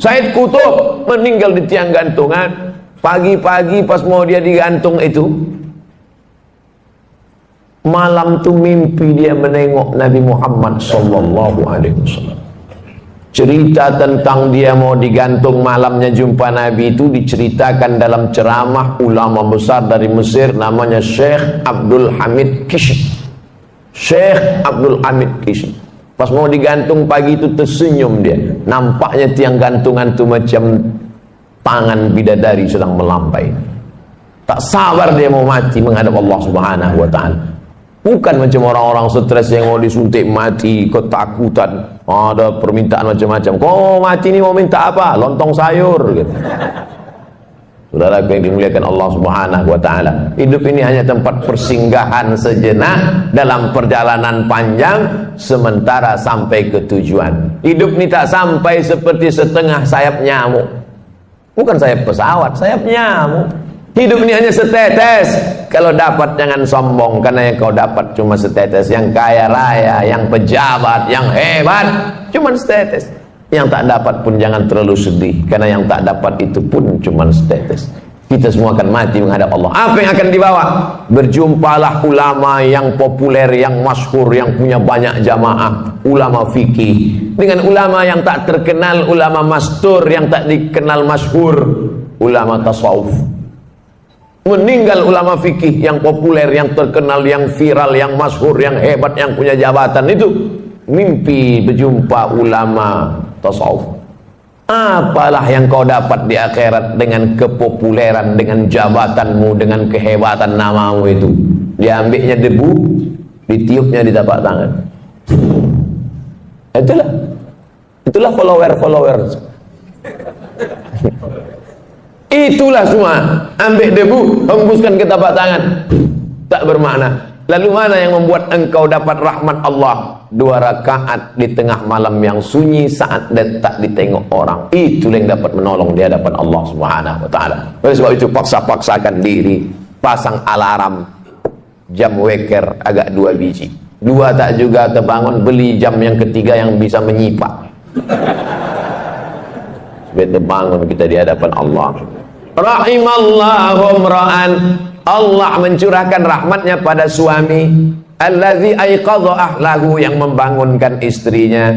A: Said Qutb meninggal di tiang gantungan. Pagi-pagi pas mau dia digantung itu, malam tuh mimpi dia menengok Nabi Muhammad sallallahu alaihi wasallam. Cerita tentang dia mau digantung malamnya jumpa Nabi itu diceritakan dalam ceramah ulama besar dari Mesir namanya Syekh Abdul Hamid Kishk. Syekh Abdul Hamid Kishk. Pas mau digantung pagi itu tersenyum dia. Nampaknya tiang gantungan itu macam tangan bidadari sedang melambai. Tak sabar dia mau mati menghadap Allah Subhanahu wa taala. Bukan macam orang-orang stres yang mau disuntik mati, ketakutan, ada permintaan macam-macam. Kau mati ni mau minta apa? Lontong sayur gitu. Saudara yang dimuliakan Allah Subhanahu wa taala. Hidup ini hanya tempat persinggahan sejenak dalam perjalanan panjang sementara sampai ke tujuan. Hidup ini tak sampai seperti setengah sayap nyamuk. Bukan sayap pesawat, sayap nyamuk. Hidup ini hanya setetes. Kalau dapat jangan sombong, karena yang kau dapat cuma setetes. Yang kaya raya, yang pejabat, yang hebat, cuma setetes. Yang tak dapat pun jangan terlalu sedih, karena yang tak dapat itu pun cuma setetes. Kita semua akan mati menghadap Allah. Apa yang akan dibawa? Berjumpalah ulama yang populer, yang masyhur, yang punya banyak jamaah, ulama fikih, dengan ulama yang tak terkenal, ulama mastur yang tak dikenal masyhur, ulama tasawuf. Meninggal ulama fikih yang populer, yang terkenal, yang viral, yang masyhur, yang hebat, yang punya jabatan itu mimpi berjumpa ulama tasawuf. Apalah yang kau dapat di akhirat dengan kepopuleran, dengan jabatanmu, dengan kehebatan namamu itu? Diambilnya debu, ditiupnya di tapak tangan. Itulah follower. Itulah semua. Ambil debu, hembuskan ke tapak tangan, tak bermakna. Lalu mana yang membuat engkau dapat rahmat Allah? 2 rakaat di tengah malam yang sunyi saat dan tak ditengok orang. Itulah yang dapat menolong di hadapan Allah Subhanahu wa taala. Oleh sebab itu paksa-paksakan diri, pasang alarm, jam weker agak 2 biji. 2 tak juga terbangun, beli jam yang ketiga yang bisa menyipak. Supaya terbangun kita di hadapan Allah. Rahimallahu imra'an, Allah mencurahkan rahmatnya pada suami allazi aiqadha ahlahu, yang membangunkan istrinya.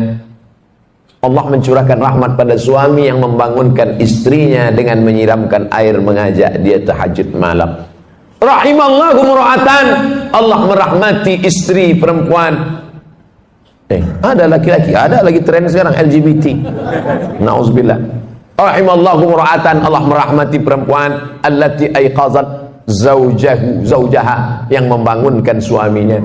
A: Allah mencurahkan rahmat pada suami yang membangunkan istrinya dengan menyiramkan air, mengajak dia tahajud malam. Rahimallahu imra'atan, Allah merahmati istri perempuan. Ada laki-laki, ada lagi tren sekarang LGBT. Nauzubillah. Rahimallahu imra'atan, Allah merahmati perempuan allati aiqazat zaujaha, yang membangunkan suaminya.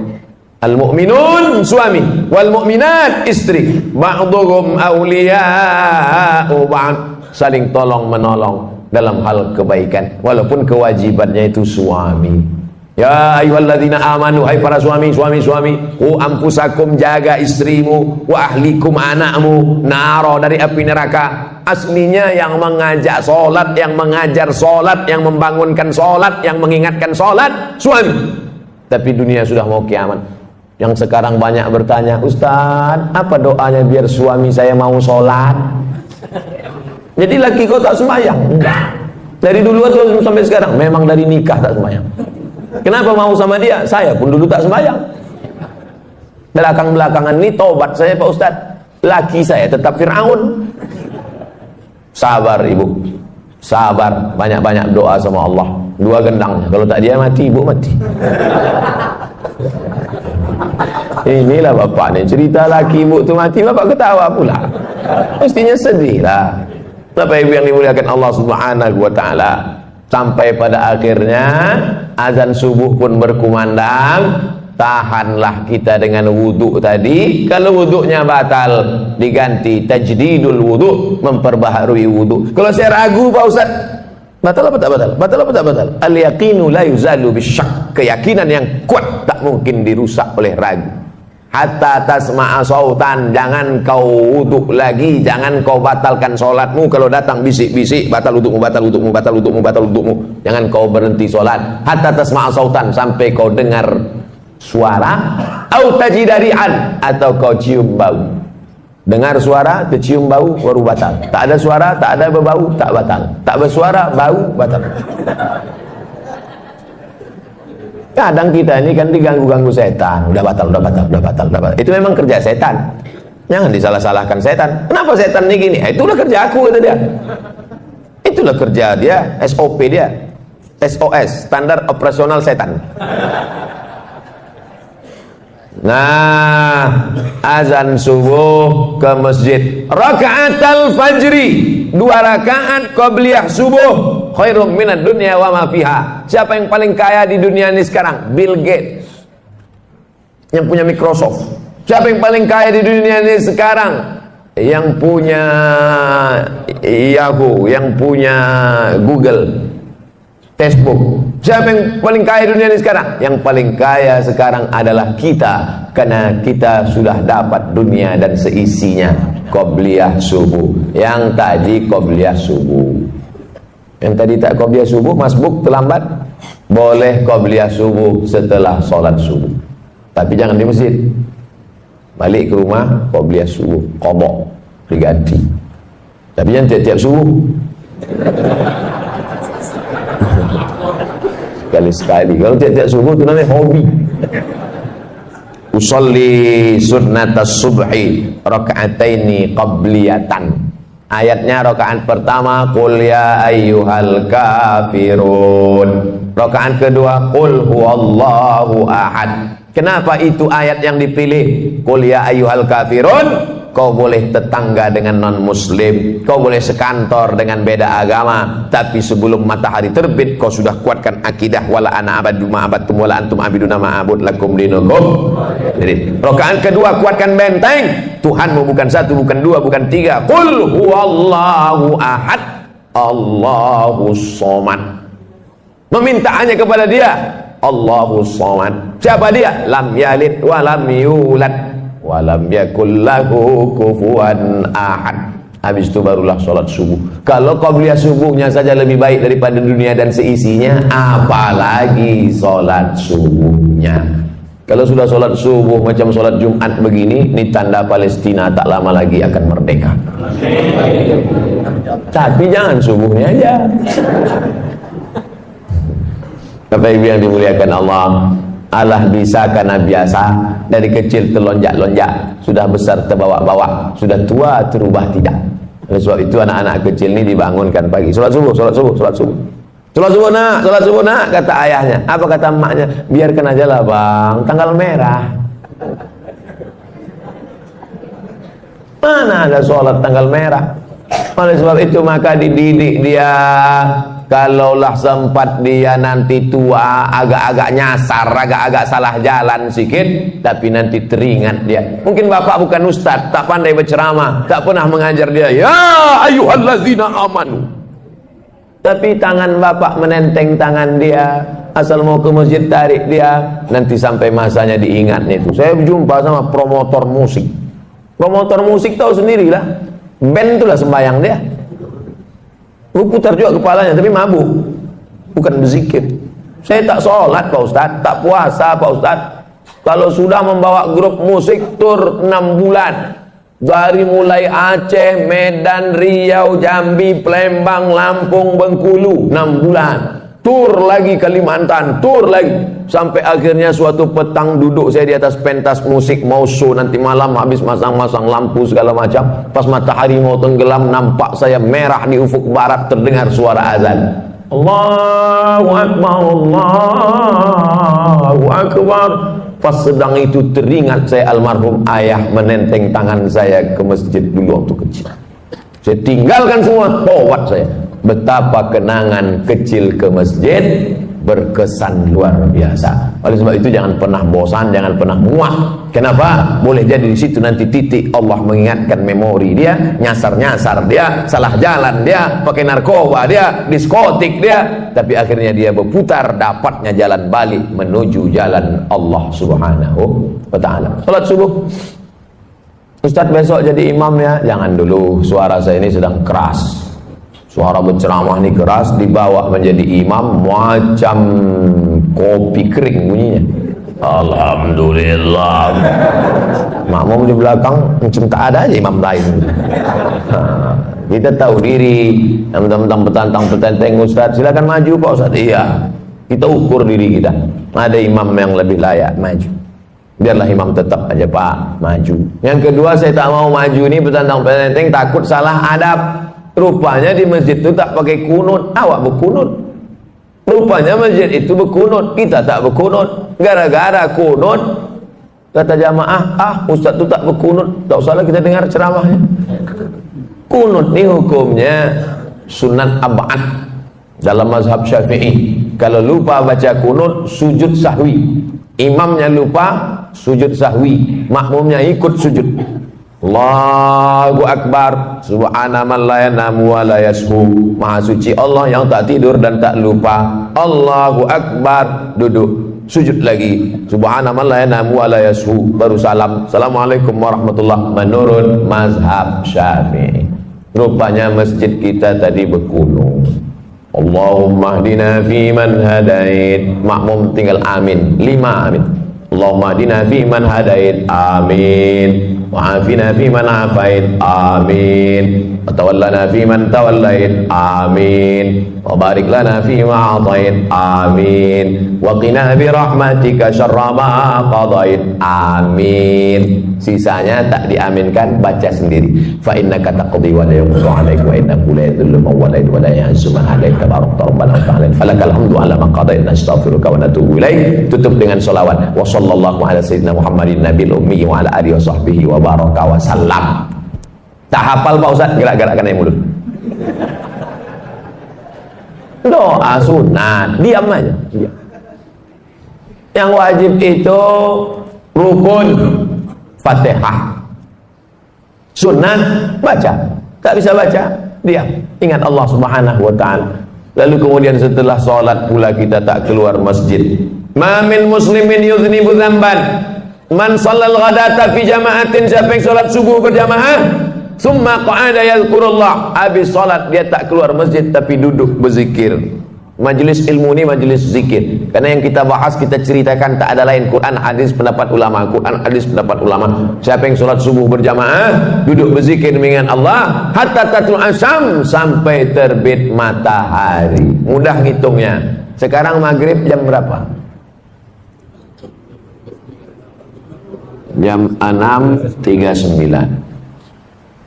A: Al-mu'minun suami, wal mu'minat istri, ba'dhum awliya'u ba'd, saling tolong menolong dalam hal kebaikan walaupun kewajibannya itu suami. Ya ayyuhalladzina amanu, hai para suami, qu anfusakum, jaga istrimu, wa ahlikum, anakmu, naro, dari api neraka. Aslinya yang mengajak solat, yang mengajar solat, yang membangunkan solat, yang mengingatkan solat, suami. Tapi dunia sudah mau kiamat. Yang sekarang banyak bertanya, Ustaz, apa doanya biar suami saya mau solat? Jadi laki kau tak sembahyang? Enggak. Dari dulu atau sampai sekarang? Memang dari nikah tak sembahyang. Kenapa mau sama dia? Saya pun dulu tak sembahyang. Belakang-belakangan ini tobat saya Pak Ustaz. Laki saya tetap Fir'aun. Sabar ibu, sabar, banyak-banyak doa sama Allah. 2 gendangnya, kalau tak dia mati, ibu mati. Inilah bapak nih, cerita laki ibu tu mati, bapak ketawa pula. Mestinya sedih lah. Bapak ibu yang dimuliakan Allah Subhanahu wa taala. Sampai pada akhirnya azan subuh pun berkumandang. Tahanlah kita dengan wudhu tadi. Kalau wudhunya batal, diganti tajdidul wudhu, memperbaharui wudhu. Kalau saya ragu Pak Ustaz, batal apa tak batal? Batal apa tak batal? Al yaqinu la yuzalu bisyak. Keyakinan yang kuat tak mungkin dirusak oleh ragu. Hatta tasma'a sautan, jangan kau wudhu lagi, jangan kau batalkan solatmu. Kalau datang bisik-bisik, batal wudhumu, batal wudhumu, batal wudhumu, batal wudhumu. Jangan kau berhenti solat. Hatta tasma'a sautan, sampai kau dengar suara, au tajidari'an, atau kau cium bau. Dengar suara, tercium bau, baru batal. Tak ada suara, tak ada berbau, tak batal. Tak bersuara, bau, batal. Kadang kita ini kan diganggu-ganggu setan. Udah batal, udah batal, udah batal, udah batal. Itu memang kerja setan. Jangan disalah-salahkan setan. Kenapa setan ini gini? Itulah kerja aku, kata dia. Itulah kerja dia, SOP dia. SOS, standar operasional setan. Nah, azan subuh ke masjid. Raka'atul fajri, 2 rakaat qabliyah subuh, khairum minad dunya wa ma fiha. Siapa yang paling kaya di dunia ini sekarang? Bill Gates, yang punya Microsoft. Siapa yang paling kaya di dunia ini sekarang? Yang punya Yahoo, yang punya Google, Facebook. Siapa yang paling kaya di dunia ini sekarang? Yang paling kaya sekarang adalah kita, karena kita sudah dapat dunia dan seisinya. Qobliyah subuh. Yang tadi qobliyah subuh. Yang tadi tak qobliyah subuh, masbuk terlambat. Boleh qobliyah subuh setelah sholat subuh, tapi jangan di masjid. Balik ke rumah, qobliyah subuh, qadha, diganti. Tapi jangan tiap-tiap subuh. Sekali-sekali. Kalau tiap-tiap subuh itu namanya hobi. Usolli sunnatas subhi raka'ataini qabliyatan. Ayatnya rakaat pertama qul ya ayyuhal kafirun. Rakaat kedua qul huwallahu ahad. Kenapa itu ayat yang dipilih? Qul ya ayyuhal kafirun. Kau boleh tetangga dengan non-muslim, kau boleh sekantor dengan beda agama, tapi sebelum matahari terbit kau sudah kuatkan akidah wala ana abadu ma abadtum wala antum abiduna ma abud lakum dinukum. Jadi rakaat kedua kuatkan benteng, Tuhanmu bukan satu, bukan dua, bukan tiga. Qul huwallahu ahad, Allahus somad. Meminta hanya kepada dia, Allahus somad. Siapa dia? Lam yalid wa lam yulad walam yakul lahu kufuwan ahad. Habis itu barulah sholat subuh. Kalau qabliyah subuhnya saja lebih baik daripada dunia dan seisinya, apalagi sholat subuhnya. Kalau sudah sholat subuh macam sholat Jumat begini, ini tanda Palestina tak lama lagi akan merdeka. Tapi jangan subuhnya aja. Bapak Ibu yang dimuliakan Allah, Allah bisa karena biasa. Dari kecil terlonjak-lonjak, sudah besar terbawa-bawa, sudah tua terubah tidak. Oleh sebab itu anak-anak kecil ini dibangunkan pagi, sholat subuh, sholat subuh, sholat subuh. Sholat subuh nak, kata ayahnya. Apa kata emaknya? Biarkan aja lah bang, tanggal merah. Mana ada sholat tanggal merah? Oleh sebab itu maka dididik dia. Kalaulah sempat dia nanti tua, agak-agak nyasar, agak-agak salah jalan sikit, tapi nanti teringat dia. Mungkin bapak bukan ustaz, tak pandai berceramah, tak pernah mengajar dia, ya ayyuhallazina amanu. Tapi tangan bapak menenteng tangan dia, asal mau ke masjid tarik dia, nanti sampai masanya diingatnya itu. Saya berjumpa sama promotor musik. Promotor musik tahu sendirilah, band itulah sembahyang dia. Putar juga kepalanya, tapi mabuk, bukan berzikir. Saya tak sholat Pak Ustaz, tak puasa Pak Ustaz. Kalau sudah membawa grup musik tur 6 bulan, dari mulai Aceh, Medan, Riau, Jambi, Palembang, Lampung, Bengkulu, 6 bulan. Tur lagi Kalimantan, tur lagi, sampai akhirnya suatu petang duduk saya di atas pentas musik mau show nanti malam, habis masang-masang lampu segala macam, pas matahari mau tenggelam nampak saya merah di ufuk barat, terdengar suara azan. Allahu Akbar, Allahu Akbar. Pas sedang itu teringat saya almarhum ayah menenteng tangan saya ke masjid dulu waktu kecil. Saya tinggalkan semua, tawat saya. Betapa kenangan kecil ke masjid berkesan luar biasa. Oleh sebab itu jangan pernah bosan, jangan pernah muak. Kenapa? Boleh jadi di situ nanti titik Allah mengingatkan memori dia, nyasar-nyasar dia, salah jalan dia, pakai narkoba dia, diskotik dia, tapi akhirnya dia berputar, dapatnya jalan balik menuju jalan Allah Subhanahu wa taala. Salat subuh. Ustaz besok jadi imam ya? Jangan dulu, suara saya ini sedang keras. Suara berceramah ini keras, dibawa menjadi imam macam kopi kering bunyinya. Alhamdulillah. Makmum di belakang macam tak ada aja imam lain. Kita tahu diri. Tentang petantang Ustaz, silakan maju Pak Ustaz. Iya, kita ukur diri kita. Ada imam yang lebih layak maju, biarlah imam tetap aja Pak maju. Yang kedua, saya tak mau maju nih petantang takut salah adab. Rupanya di masjid itu tak pakai kunut, awak berkunut. Rupanya masjid itu berkunut, kita tak berkunut. Gara-gara kunut, kata jamaah, Ustaz itu tak berkunut, tak usahlah kita dengar ceramahnya. Kunut ini hukumnya sunat ab'ad dalam mazhab Syafi'i. Kalau lupa baca kunut, sujud sahwi. Imamnya lupa, sujud sahwi. Makmumnya ikut sujud. Allahu Akbar. Subhana man la yanamu wa la yashu. Maha suci Allah yang tak tidur dan tak lupa. Allahu Akbar. Duduk, sujud lagi. Subhana man la yanamu wa la yashu. Baru salam. Assalamualaikum warahmatullahi. Menurut mazhab Syafi'i. Rupanya masjid kita tadi berkunut. Allahumma hdina fi man hadait. Makmum tinggal amin. 5 amin. Allahumma hdina fi man hadait. Amin. Wa'afina fi man afait. Amin. Wa tawallana fi man tawallait. Amin. Wa barik lana fi ma atait. Amin. Wa qina bi rahmatika syarra ma qadait. Amin. Sisanya tak diaminkan, baca sendiri. Fa innaka taqdi wa la yuqda 'alaika wa innahu la yadhillu man walayta wa la yu'izzu man hadayta tabarakta rabbana wa ta'ala. Falakal hamdu 'ala ma qadaita, nastaghfiruka wa natubu ilaik. Tutup dengan selawat. Wa sallallahu ala sayyidina Muhammadin nabiyil ummi wa ala alihi wa sahbihi wa baraka wa sallam. Tak hafal Pak Ustaz, gerak-gerakkan yang mulut. Doa sunat, diam aja, diam. Yang wajib itu rukun Fatihah. Sunat baca, tak bisa baca, diam. Ingat Allah Subhanahu wa taala. Lalu kemudian setelah sholat pula kita tak keluar masjid. Ma min muslimin yuznibu dzamban man shallal ghadata fi jama'atin. Siapa yang sholat subuh berjamaah, summa qa'ada yadhkurullah, habis sholat dia tak keluar masjid tapi duduk berzikir. Majelis ilmu ini majelis zikir, karena yang kita bahas, kita ceritakan tak ada lain Quran, hadis, pendapat ulama. Quran, hadis, pendapat ulama. Siapa yang sholat subuh berjamaah, duduk berzikir dengan Allah hatta tatul asyam, sampai terbit matahari. Mudah ngitungnya. Sekarang maghrib jam berapa? Jam 6.39.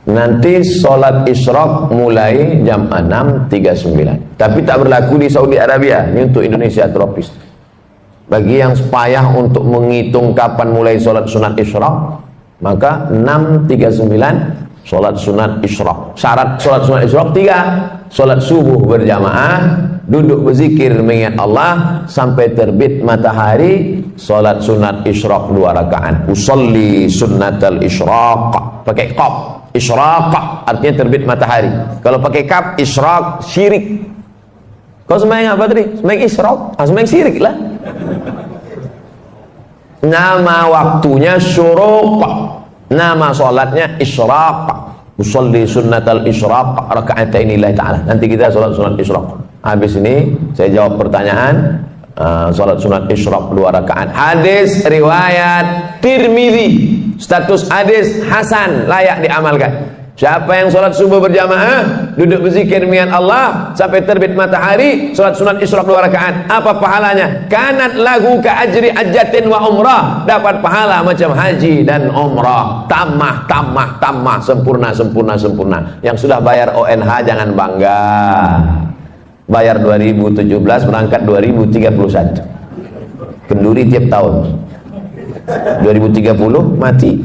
A: Nanti sholat isyraq mulai jam 6.39. Tapi tak berlaku di Saudi Arabia. Ini untuk Indonesia tropis. Bagi yang payah untuk menghitung kapan mulai sholat sunat isyraq, maka 6.39 sholat sunat isyraq. Syarat sholat sunat isyraq 3. Sholat subuh berjamaah, duduk berzikir mengingat Allah sampai terbit matahari. Sholat sunat isyraq 2 rakaat. Usolli sunnatal isyraq, pakai qaf. Isyraq artinya terbit matahari. Kalau pakai kaf, isyraq syirik. Kau sembahyang apa tadi? Sembahyang isyraq, sembahyang syirik lah. Nama waktunya syuruq, nama sholatnya isyraq. Usolli sunnatal isyraq raka'atain lillahi ta'ala. Nanti kita sholat sunat isyraq. Habis ini saya jawab pertanyaan. Sholat sunat isyraq 2 rakaat. Hadis riwayat Tirmidzi, status hadis hasan, layak diamalkan. Siapa yang sholat subuh berjamaah, duduk berzikir dengan Allah sampai terbit matahari, sholat sunat isyraq 2 rakaat, apa pahalanya? Kanat lahu ka ajri hajjatin wa umrah, dapat pahala macam haji dan umrah. Tamah, sempurna. Yang sudah bayar ONH jangan bangga. Bayar 2017, berangkat 2031. Kenduri tiap tahun. 2030 mati.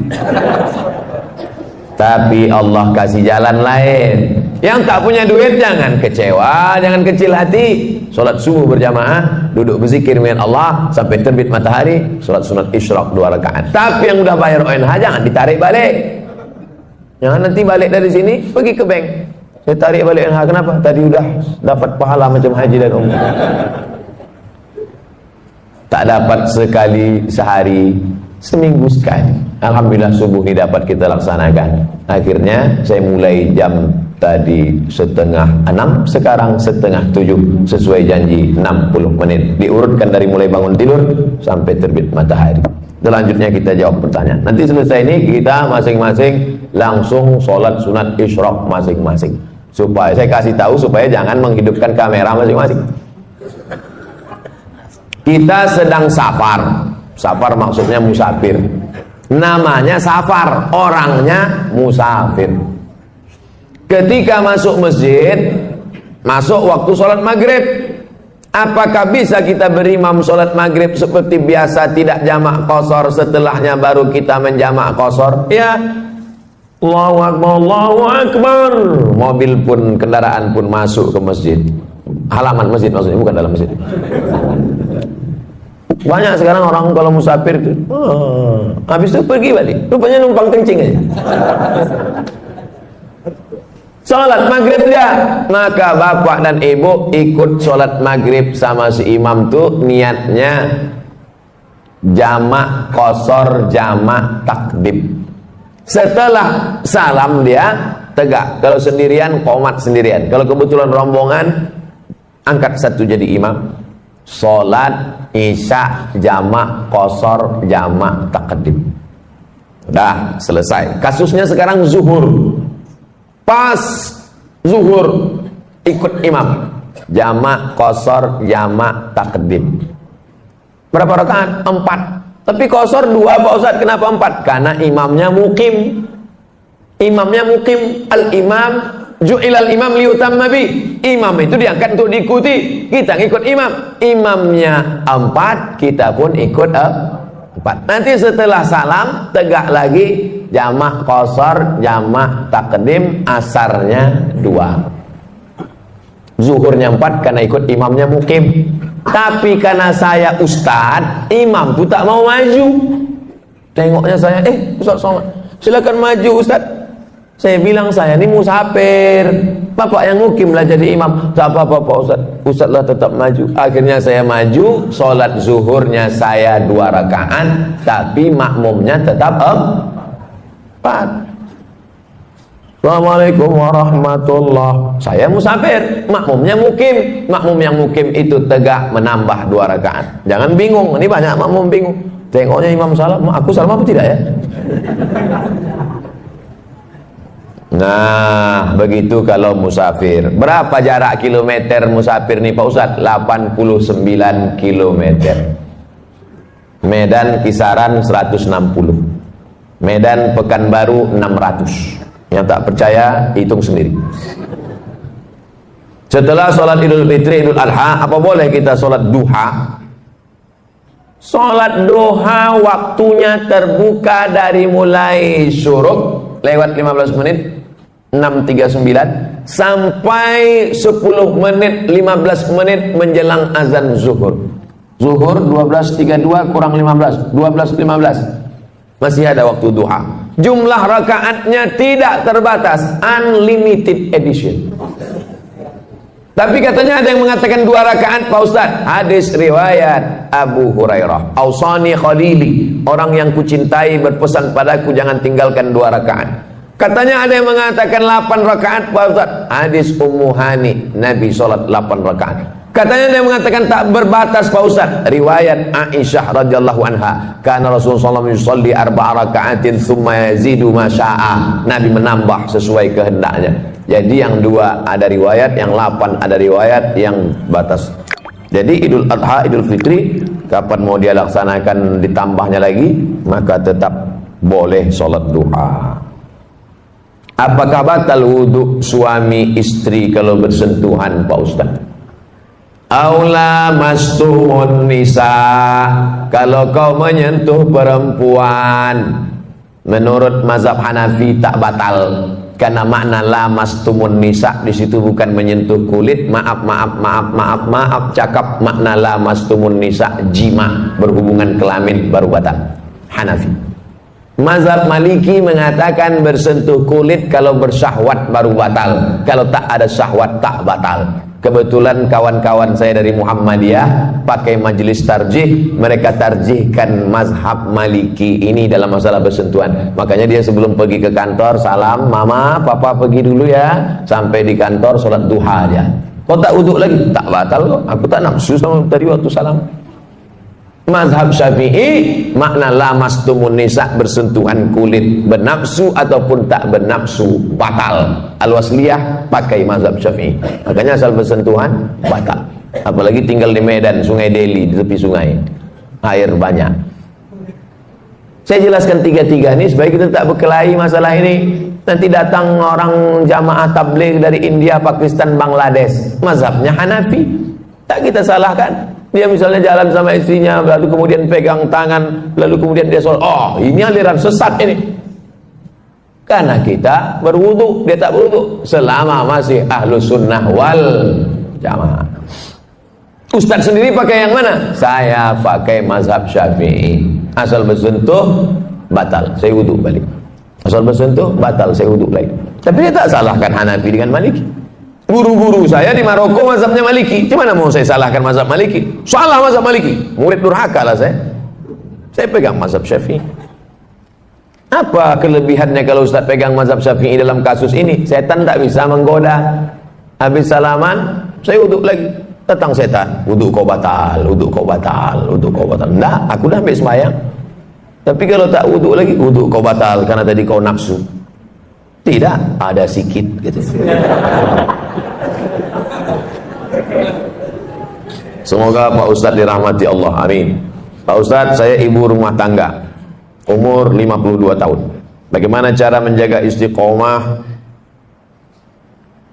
A: Tapi Allah kasih jalan lain. Yang tak punya duit jangan kecewa, jangan kecil hati. Sholat subuh berjamaah, duduk berzikir dengan Allah sampai terbit matahari, sholat sunat isyraq 2 rakaat. Tapi yang udah bayar ONH jangan ditarik balik. Jangan nanti balik dari sini pergi ke bank. Saya tarik balik ONH, kenapa? Tadi udah dapat pahala macam haji dan umrah. Tak dapat sekali sehari, seminggu sekali. Alhamdulillah subuh ini dapat kita laksanakan. Akhirnya saya mulai jam tadi 5:30, sekarang 6:30, sesuai janji 60 menit. Diurutkan dari mulai bangun tidur sampai terbit matahari. Selanjutnya kita jawab pertanyaan. Nanti selesai ini kita masing-masing langsung sholat sunat isyraq masing-masing. Supaya saya kasih tahu supaya jangan menghidupkan kamera masing-masing. Kita sedang safar. Safar maksudnya musafir. Namanya safar, orangnya musafir. Ketika masuk masjid, masuk waktu sholat maghrib, apakah bisa kita berimam sholat maghrib seperti biasa, tidak jamak qashar, setelahnya baru kita menjamak qashar? Ya, Allahu Akbar, Allahu Akbar. Mobil pun, kendaraan pun masuk ke masjid, halaman masjid maksudnya, bukan dalam masjid. Banyak sekarang orang kalau musafir itu, habis itu pergi balik, rupanya numpang kencing aja. Sholat maghrib dia, maka bapak dan ibu ikut sholat maghrib sama si imam tuh niatnya jamak qashar, jamak takdim. Setelah salam dia tegak. Kalau sendirian qomat sendirian. Kalau kebetulan rombongan angkat satu jadi imam. Sholat isya jamak qashar, jamak takdim. Udah selesai. Kasusnya sekarang zuhur. Pas zuhur ikut imam, jamak qashar, jamak takdim. Berapa rakaat? 4. Tapi qashar 2 Pak Ustaz. Kenapa 4? Karena imamnya mukim. Imamnya mukim. Al-imam ju'ilal imam liyutamma bi. Imam itu diangkat untuk diikuti. Kita ngikut imam. Imamnya 4, kita pun ikut 4. Nanti setelah salam tegak lagi jamak qashar, jamak takdim, asarnya 2. Zuhurnya 4 karena ikut imamnya mukim. Tapi karena saya ustad, imam tuh tak mau maju. Tengoknya saya, Ustaz Somad, silakan maju Ustaz. Saya bilang saya ini musafir. Bapak yang mukim lah jadi imam. Tak apa-apa Pak Ustaz. Ustaz lah tetap maju. Akhirnya saya maju. Sholat zuhurnya saya 2 rakaat, tapi makmumnya tetap 4. Assalamualaikum warahmatullah. Saya musafir, makmumnya mukim. Makmum yang mukim itu tegak menambah 2 rakaat. Jangan bingung, ini banyak makmum bingung. Tengoknya imam salam, aku salam apa tidak ya? Nah, begitu kalau musafir. Berapa jarak kilometer musafir nih Pak Ustadz? 89 kilometer. Medan kisaran 160. Medan Pekanbaru 600. Yang tak percaya hitung sendiri. Setelah sholat Idul Fitri, Idul Adha, apa boleh kita sholat duha? Sholat duha waktunya terbuka dari mulai syuruk lewat 15 menit 6.39 sampai 10 menit 15 menit menjelang azan zuhur. Zuhur 12.32 kurang 15, 12.15. Masih ada waktu duha. Jumlah rakaatnya tidak terbatas, unlimited edition. Tapi katanya ada yang mengatakan 2 rakaat Pak Ustaz. Hadis riwayat Abu Hurairah, Ausani Khalili, orang yang kucintai berpesan padaku jangan tinggalkan 2 rakaat. Katanya ada yang mengatakan 8 rakaat Pak Ustaz. Hadis Ummu Hani, Nabi sholat 8 rakaat. Katanya dia mengatakan tak berbatas Pak Ustaz. Riwayat Aisyah radhiyallahu anha, karena Rasulullah SAW yusalli 4 rakaatin thumma yazidu ma syaa. Nabi menambah sesuai kehendaknya. Jadi yang 2 ada riwayat, yang 8 ada riwayat, yang batas. Jadi Idul Adha, Idul Fitri, kapan mau dia laksanakan ditambahnya lagi, maka tetap boleh sholat duha. Apakah batal wudhu suami istri kalau bersentuhan Pak Ustaz? Aula mastumun nisa, kalau kau menyentuh perempuan, menurut mazhab Hanafi tak batal, karena makna la mastumun nisa di situ bukan menyentuh kulit. Maaf, cakap makna la mastumun nisa jima, berhubungan kelamin baru batal. Hanafi. Mazhab Maliki mengatakan bersentuh kulit kalau bersyahwat baru batal, kalau tak ada syahwat tak batal. Kebetulan kawan-kawan saya dari Muhammadiyah pakai majelis tarjih, mereka tarjihkan mazhab Maliki ini dalam masalah bersentuhan. Makanya dia sebelum pergi ke kantor, salam, mama, papa pergi dulu ya. Sampai di kantor sholat duha aja. Kau tak wuduk lagi? Tak batal kok. Aku tak nafsu sama tadi waktu salam. Mazhab Syafi'i makna lamastumun nisa, bersentuhan kulit, bernafsu ataupun tak bernafsu, batal. Al-Wasliyah pakai mazhab Syafi'i. Makanya asal bersentuhan batal. Apalagi tinggal di Medan, Sungai Delhi, di tepi sungai, air banyak. Saya jelaskan tiga-tiga ini supaya kita tak berkelahi masalah ini. Nanti datang orang jamaah tabligh dari India, Pakistan, Bangladesh, mazhabnya Hanafi, tak kita salahkan. Dia misalnya jalan sama istrinya, lalu kemudian pegang tangan, lalu kemudian dia sholat. Oh, ini aliran sesat ini. Karena kita berwudu, dia tak berwudu. Selama masih ahlu sunnah wal jamaah. Ustadz sendiri pakai yang mana? Saya pakai mazhab Syafi'i. Asal bersentuh, batal. Saya wudu balik. Asal bersentuh, batal. Saya wudu lagi. Tapi dia tak salahkan Hanafi dengan Maliki. Guru-guru saya di Maroko mazhabnya Maliki. Gimana mau saya salahkan mazhab Maliki? Salah mazhab Maliki. Murid durhaka lah saya. Saya pegang mazhab Syafi'i. Apa kelebihannya kalau Ustaz pegang mazhab Syafi'i dalam kasus ini? Setan tak bisa menggoda. Habis salaman, saya wuduk lagi. Datang setan, wuduk kau batal, wuduk kau batal, wuduk kau batal. Enggak, aku dah ambil sembahyang. Tapi kalau tak wuduk lagi, wuduk kau batal karena tadi kau nafsu. Tidak, ada sikit gitu. Semoga Pak Ustadz dirahmati Allah, amin. Pak Ustadz, saya ibu rumah tangga, umur 52 tahun. Bagaimana cara menjaga istiqomah?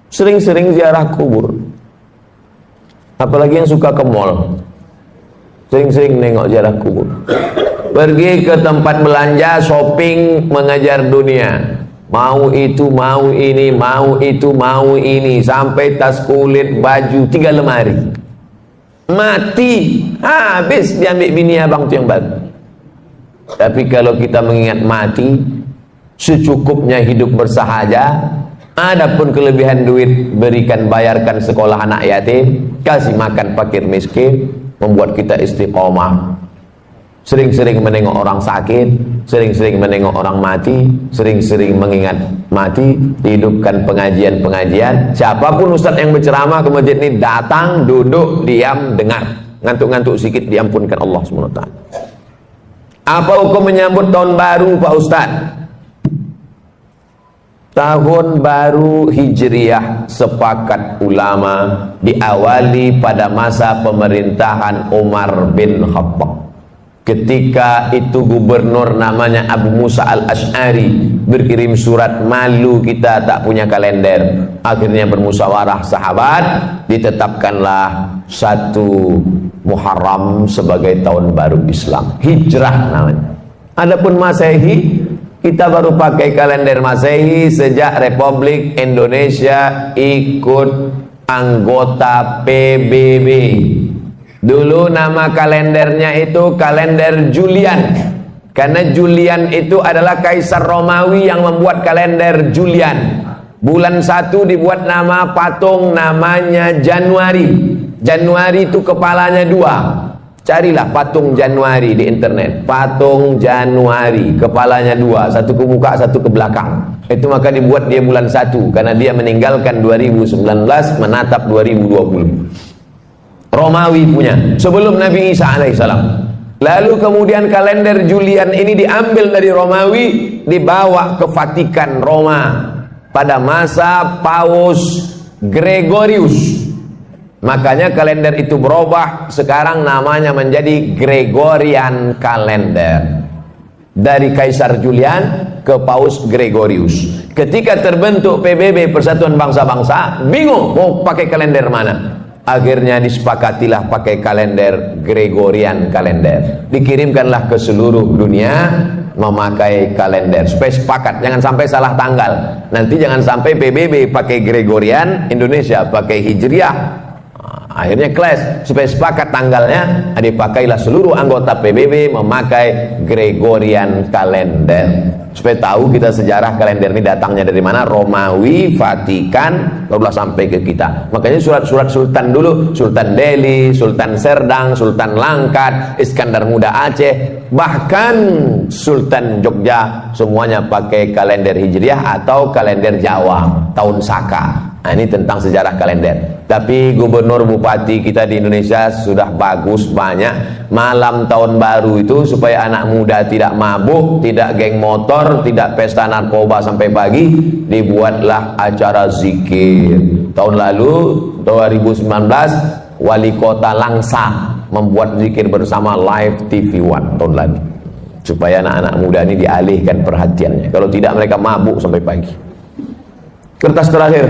A: Sering-sering ziarah kubur. Apalagi yang suka ke mall, sering-sering nengok ziarah kubur. Pergi ke tempat belanja, shopping, mengejar dunia. Mau itu, mau ini, mau itu, mau ini, sampai tas kulit, baju, 3 lemari. Mati, habis diambil bini abang tu yang baru. Tapi kalau kita mengingat mati, secukupnya hidup bersahaja. Adapun kelebihan duit, berikan, bayarkan sekolah anak yatim, kasih makan fakir miskin, membuat kita istiqomah. Sering-sering menengok orang sakit, sering-sering menengok orang mati, sering-sering mengingat mati, hidupkan pengajian-pengajian. Siapapun ustadz yang berceramah ke masjid ini, datang, duduk, diam, dengar. Ngantuk-ngantuk sedikit, diampunkan Allah SWT. Apa hukum menyambut tahun baru Pak Ustadz? Tahun baru Hijriah sepakat ulama diawali pada masa pemerintahan Umar bin Khattab. Ketika itu gubernur namanya Abu Musa al-Ash'ari berkirim surat, malu kita tak punya kalender. Akhirnya bermusyawarah sahabat, ditetapkanlah 1 Muharram sebagai tahun baru Islam, Hijrah namanya. Adapun Masehi, kita baru pakai kalender Masehi sejak Republik Indonesia ikut anggota PBB. Dulu nama kalendernya itu kalender Julian, karena Julian itu adalah kaisar Romawi yang membuat kalender Julian. Bulan 1 dibuat nama patung, namanya Januari. Januari itu kepalanya 2. Carilah patung Januari di internet. Patung Januari, kepalanya 2, satu ke muka, satu ke belakang. Itu maka dibuat dia bulan 1, karena dia meninggalkan 2019, menatap 2020. Romawi punya, sebelum Nabi Isa alaihissalam. Lalu kemudian kalender Julian ini diambil dari Romawi, dibawa ke Vatikan Roma pada masa Paus Gregorius. Makanya kalender itu berubah, sekarang namanya menjadi Gregorian Calendar. Dari Kaisar Julian ke Paus Gregorius. Ketika terbentuk PBB, Persatuan Bangsa-Bangsa, bingung mau pakai kalender mana. Akhirnya disepakatilah pakai kalender Gregorian Calendar. Dikirimkanlah ke seluruh dunia memakai kalender. Supaya sepakat, jangan sampai salah tanggal. Nanti jangan sampai PBB pakai Gregorian, Indonesia pakai Hijriah. Akhirnya clash, supaya sepakat tanggalnya, dipakailah seluruh anggota PBB memakai Gregorian kalender. Supaya tahu kita sejarah kalender ini datangnya dari mana, Romawi, Vatikan, barulah sampai ke kita. Makanya surat-surat sultan dulu, Sultan Delhi, Sultan Serdang, Sultan Langkat, Iskandar Muda Aceh, bahkan Sultan Jogja, semuanya pakai kalender Hijriah atau kalender Jawa, tahun Saka. Nah, ini tentang sejarah kalender. Tapi gubernur bupati kita di Indonesia sudah bagus banyak. Malam tahun baru itu supaya anak muda tidak mabuk, tidak geng motor, tidak pesta narkoba sampai pagi, dibuatlah acara zikir. Tahun lalu 2019 wali kota Langsa membuat zikir bersama live TV One tahun lalu, supaya anak-anak muda ini dialihkan perhatiannya. Kalau tidak mereka mabuk sampai pagi. Kertas terakhir.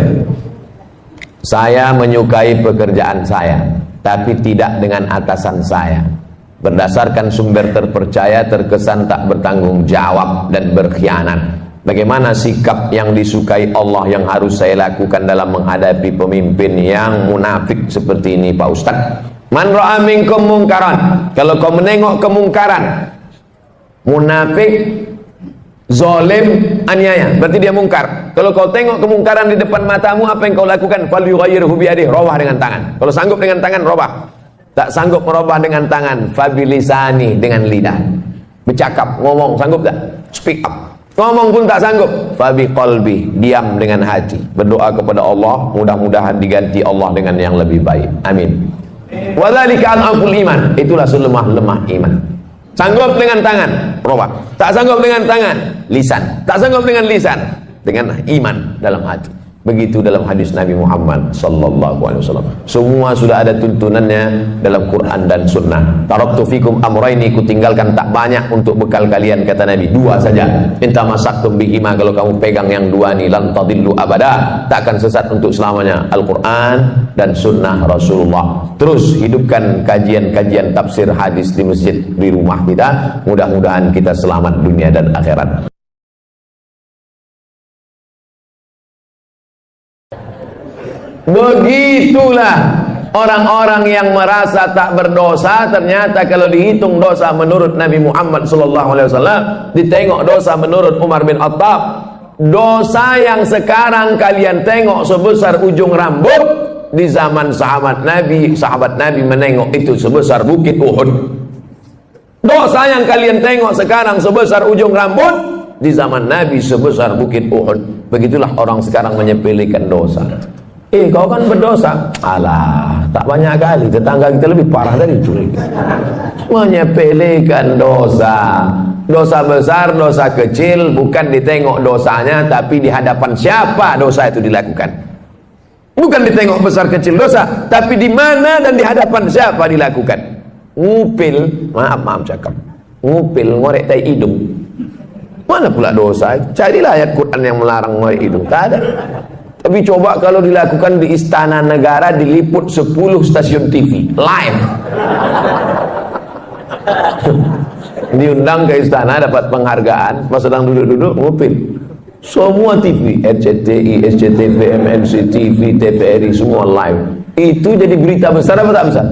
A: Saya menyukai pekerjaan saya, tapi tidak dengan atasan saya. Berdasarkan sumber terpercaya, terkesan tak bertanggung jawab dan berkhianat. Bagaimana sikap yang disukai Allah yang harus saya lakukan dalam menghadapi pemimpin yang munafik seperti ini, Pak Ustadz? Man ra'a minkum mungkaran. Kalau kau menengok kemungkaran, munafik, zalim, aniaya, berarti dia mungkar. Kalau kau tengok kemungkaran di depan matamu, apa yang kau lakukan? Falyughayyirhu biyadihi, robah dengan tangan. Kalau sanggup dengan tangan, robah. Tak sanggup merubah dengan tangan, fabilisani, dengan lidah. Bercakap, ngomong, sanggup tak? Speak up. Ngomong pun tak sanggup, fabi qalbi, diam dengan hati. Berdoa kepada Allah, mudah-mudahan diganti Allah dengan yang lebih baik. Amin. Wa dzalika al-aful iman, itulah selemah-lemah iman. Sanggup dengan tangan, robah. Tak sanggup dengan tangan, lisan. Tak sanggup dengan lisan, dengan iman dalam hati. Begitu dalam hadis Nabi Muhammad sallallahu alaihi wasallam. Semua sudah ada tuntunannya dalam Quran dan Sunnah. Taraktu fikum amraini, ku tinggalkan tak banyak untuk bekal kalian, kata Nabi, dua saja. Inta masaktum bihima, kalau kamu pegang yang dua ni, lan tadillu abada, tak akan sesat untuk selamanya. Al-Quran dan Sunnah Rasulullah. Terus hidupkan kajian-kajian tafsir hadis di masjid di rumah kita. Mudah-mudahan kita selamat dunia dan akhirat. Begitulah orang-orang yang merasa tak berdosa, ternyata kalau dihitung dosa menurut Nabi Muhammad SAW, ditengok dosa menurut Umar bin Khattab, dosa yang sekarang kalian tengok sebesar ujung rambut, di zaman sahabat Nabi menengok itu sebesar bukit Uhud. Dosa yang kalian tengok sekarang sebesar ujung rambut, di zaman Nabi sebesar bukit Uhud. Begitulah orang sekarang menyepelekan dosa. Kau kan berdosa. Alah, tak banyak kali. Tetangga kita lebih parah dari itu. Menyepelekan dosa. Dosa besar, dosa kecil, bukan ditengok dosanya, tapi di hadapan siapa dosa itu dilakukan. Bukan ditengok besar kecil dosa, tapi di mana dan di hadapan siapa dilakukan. Ngupil, maaf cakap, ngupil, ngorek tai hidung. Mana pula dosa? Carilah ayat Quran yang melarang ngorek hidung. Tak ada. Tapi coba kalau dilakukan di Istana Negara, diliput 10 stasiun TV live. Diundang ke istana, dapat penghargaan, pas sedang duduk-duduk ngupil. Semua TV, RCTI, SCTV, MNC TV, TVRI, semua live. Itu jadi berita besar apa tak besar?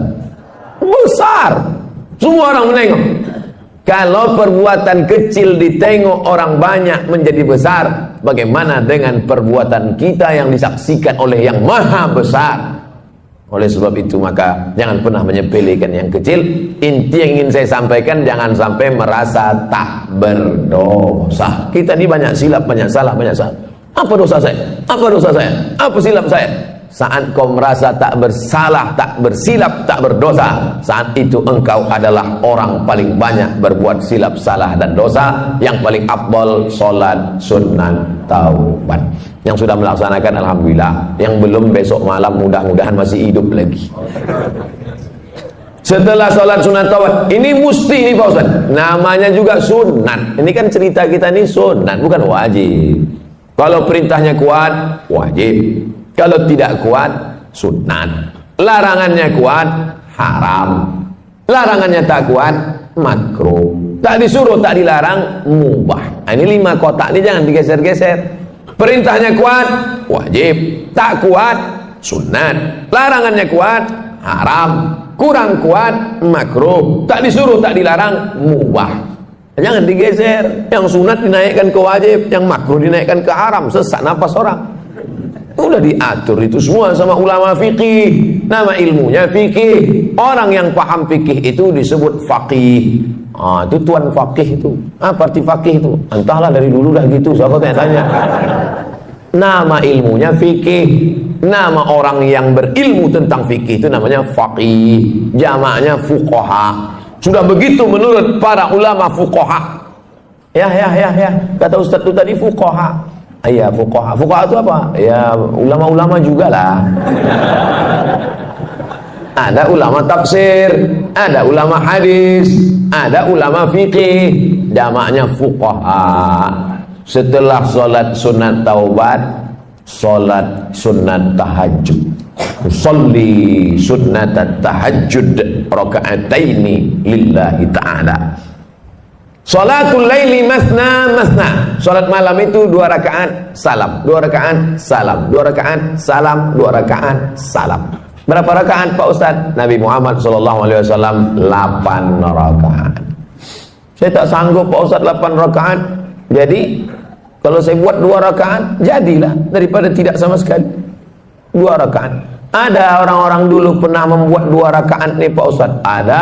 A: Besar. Semua orang menengok. Kalau perbuatan kecil ditengok orang banyak menjadi besar, bagaimana dengan perbuatan kita yang disaksikan oleh yang maha besar? Oleh sebab itu maka jangan pernah menyepelekan yang kecil. Inti yang ingin saya sampaikan, jangan sampai merasa tak berdosa. Kita ini banyak silap, banyak salah, banyak salah. Apa dosa saya? Apa dosa saya? Apa silap saya? Saat kau merasa tak bersalah, tak bersilap, tak berdosa, saat itu engkau adalah orang paling banyak berbuat silap, salah dan dosa. Yang paling afdal solat sunnah taubat. Yang sudah melaksanakan alhamdulillah, yang belum besok malam mudah-mudahan masih hidup lagi. Setelah solat sunat taubat, ini mesti nih Pak Ustaz, namanya juga sunat. Ini kan cerita kita nih sunat, bukan wajib. Kalau perintahnya kuat, wajib. Kalau tidak kuat, sunat. Larangannya kuat, haram. Larangannya tak kuat, makruh. Tak disuruh, tak dilarang, mubah. Nah, ini 5 kotak ini jangan digeser-geser. Perintahnya kuat, wajib. Tak kuat, sunat. Larangannya kuat, haram, kurang kuat makruh, tak disuruh tak dilarang mubah. Jangan digeser, yang sunat dinaikkan ke wajib, yang makruh dinaikkan ke haram, sesak napas orang. Udah diatur itu semua sama ulama fikih. Nama ilmunya fikih. Orang yang paham fikih itu disebut faqih. Itu tuan faqih itu. Apa arti faqih itu? Entahlah, dari dulu dah gitu, siapa tanya. Nama ilmunya fikih. Nama orang yang berilmu tentang fikih itu namanya faqih. Jamaknya fuqaha. Sudah begitu menurut para ulama fuqaha. Ya. Kata Ustaz itu tadi fuqaha. Iya, fuqaha. Fuqaha itu apa? Ya, ulama-ulama juga lah. Ada ulama tafsir, ada ulama hadis, ada ulama fikih. Jamaknya fuqaha. Setelah sholat sunat taubat, sholat sunat tahajud. Usolli sunnat tahajud raka'ataini lillahi ta'ala. Sholatul laili masna masna. Sholat malam itu 2 rakaat salam, 2 rakaat salam, 2 rakaat salam, 2 rakaat salam. Berapa rakaat Pak Ustaz? Nabi Muhammad SAW 8 rakaat. Saya tak sanggup Pak Ustaz 8 rakaat. Jadi kalau saya buat 2 rakaat, jadilah daripada tidak sama sekali. 2 rakaat. Ada orang-orang dulu pernah membuat 2 rakaat nih Pak Ustaz. Ada.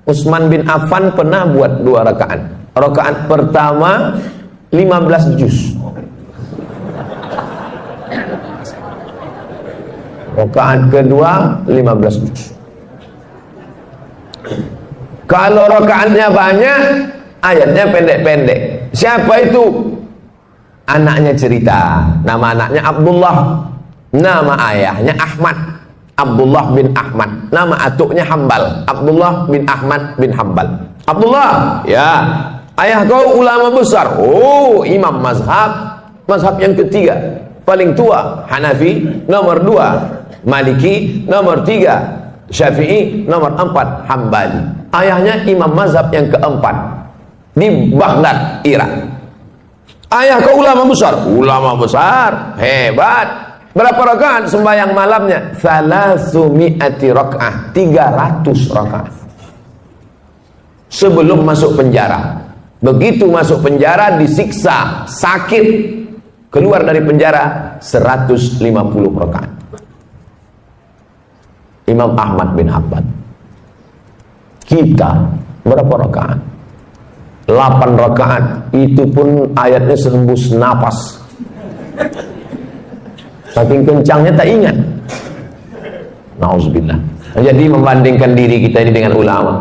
A: Utsman bin Affan pernah buat 2 rakaat. Rakaat pertama 15 juz. Rakaat kedua 15 juz. Kalau rakaatnya banyak, ayatnya pendek-pendek. Siapa itu? Anaknya cerita. Nama anaknya Abdullah. Nama ayahnya Ahmad. Abdullah bin Ahmad. Nama atuknya Hambal. Abdullah bin Ahmad bin Hambal. Abdullah, ya, ayah kau ulama besar. Oh, imam mazhab. Mazhab yang ketiga, paling tua Hanafi, nomor 2 Maliki, nomor 3 Syafi'i, nomor 4 Hambali. Ayahnya imam mazhab yang keempat di Baghdad, Irak. Ayah kau ulama besar. Ulama besar, hebat. Berapa rakaat sembahyang malamnya? 300 rakaat, 300 rakaat. Sebelum masuk penjara. Begitu masuk penjara disiksa, sakit. Keluar dari penjara 150 rakaat. Imam Ahmad bin Hanbal. Kita berapa rakaat? 8 rakaat. Itu pun ayatnya sembus napas. Saking kencangnya tak ingat. Nauzubillah. Jadi membandingkan diri kita ini dengan ulama.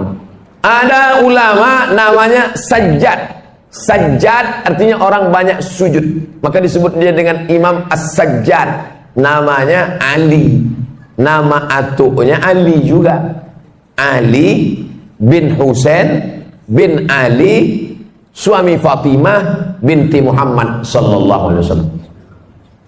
A: Ada ulama namanya Sajjad. Sajjad artinya orang banyak sujud. Maka disebut dia dengan Imam As-Sajjad. Namanya Ali. Nama atuknya Ali juga. Ali bin Husain bin Ali, suami Fatimah binti Muhammad sallallahu alaihi wasallam.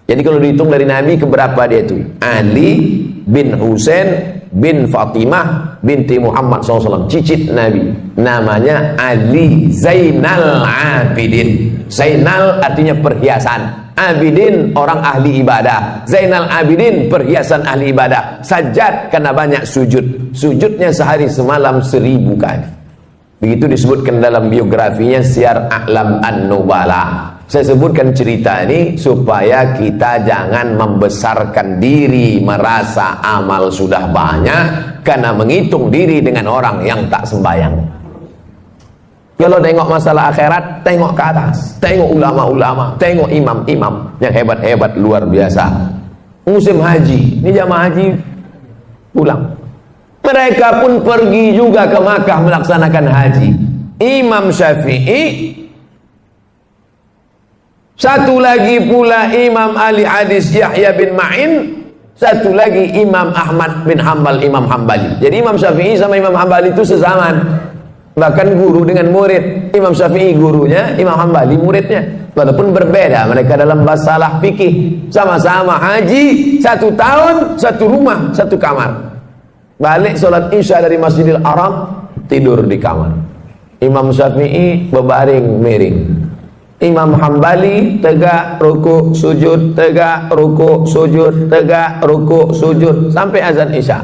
A: Jadi kalau dihitung dari Nabi keberapa dia itu? Ali bin Husain bin Fatimah binti Muhammad SAW, cicit Nabi. Namanya Ali Zainal Abidin. Zainal artinya perhiasan, Abidin orang ahli ibadah. Zainal Abidin perhiasan ahli ibadah. Sajjad karena banyak sujud. Sujudnya sehari semalam 1000 kali. Begitu disebutkan dalam biografinya Syiar A'lam An-Nubala. Saya sebutkan cerita ini supaya kita jangan membesarkan diri, merasa amal sudah banyak karena menghitung diri dengan orang yang tak sembahyang. Kalau tengok masalah akhirat, tengok ke atas, tengok ulama-ulama, tengok imam-imam yang hebat-hebat luar biasa. Musim haji, ini jamaah haji pulang. Mereka pun pergi juga ke Makkah melaksanakan haji. Imam Syafi'i, satu lagi pula Imam ahli hadis Yahya bin Ma'in, satu lagi Imam Ahmad bin Hanbal, Imam Hambali. Jadi Imam Syafi'i sama Imam Hambali itu sezaman, bahkan guru dengan murid. Imam Syafi'i gurunya, Imam Hambali muridnya, walaupun berbeda mereka dalam masalah fikih. Sama-sama haji, 1 tahun, 1 rumah, 1 kamar. Balik sholat isya dari Masjidil Haram, tidur di kamar. Imam Syafi'i berbaring miring, Imam Hambali tegak rukuk sujud, tegak rukuk sujud, tegak rukuk sujud sampai azan isya.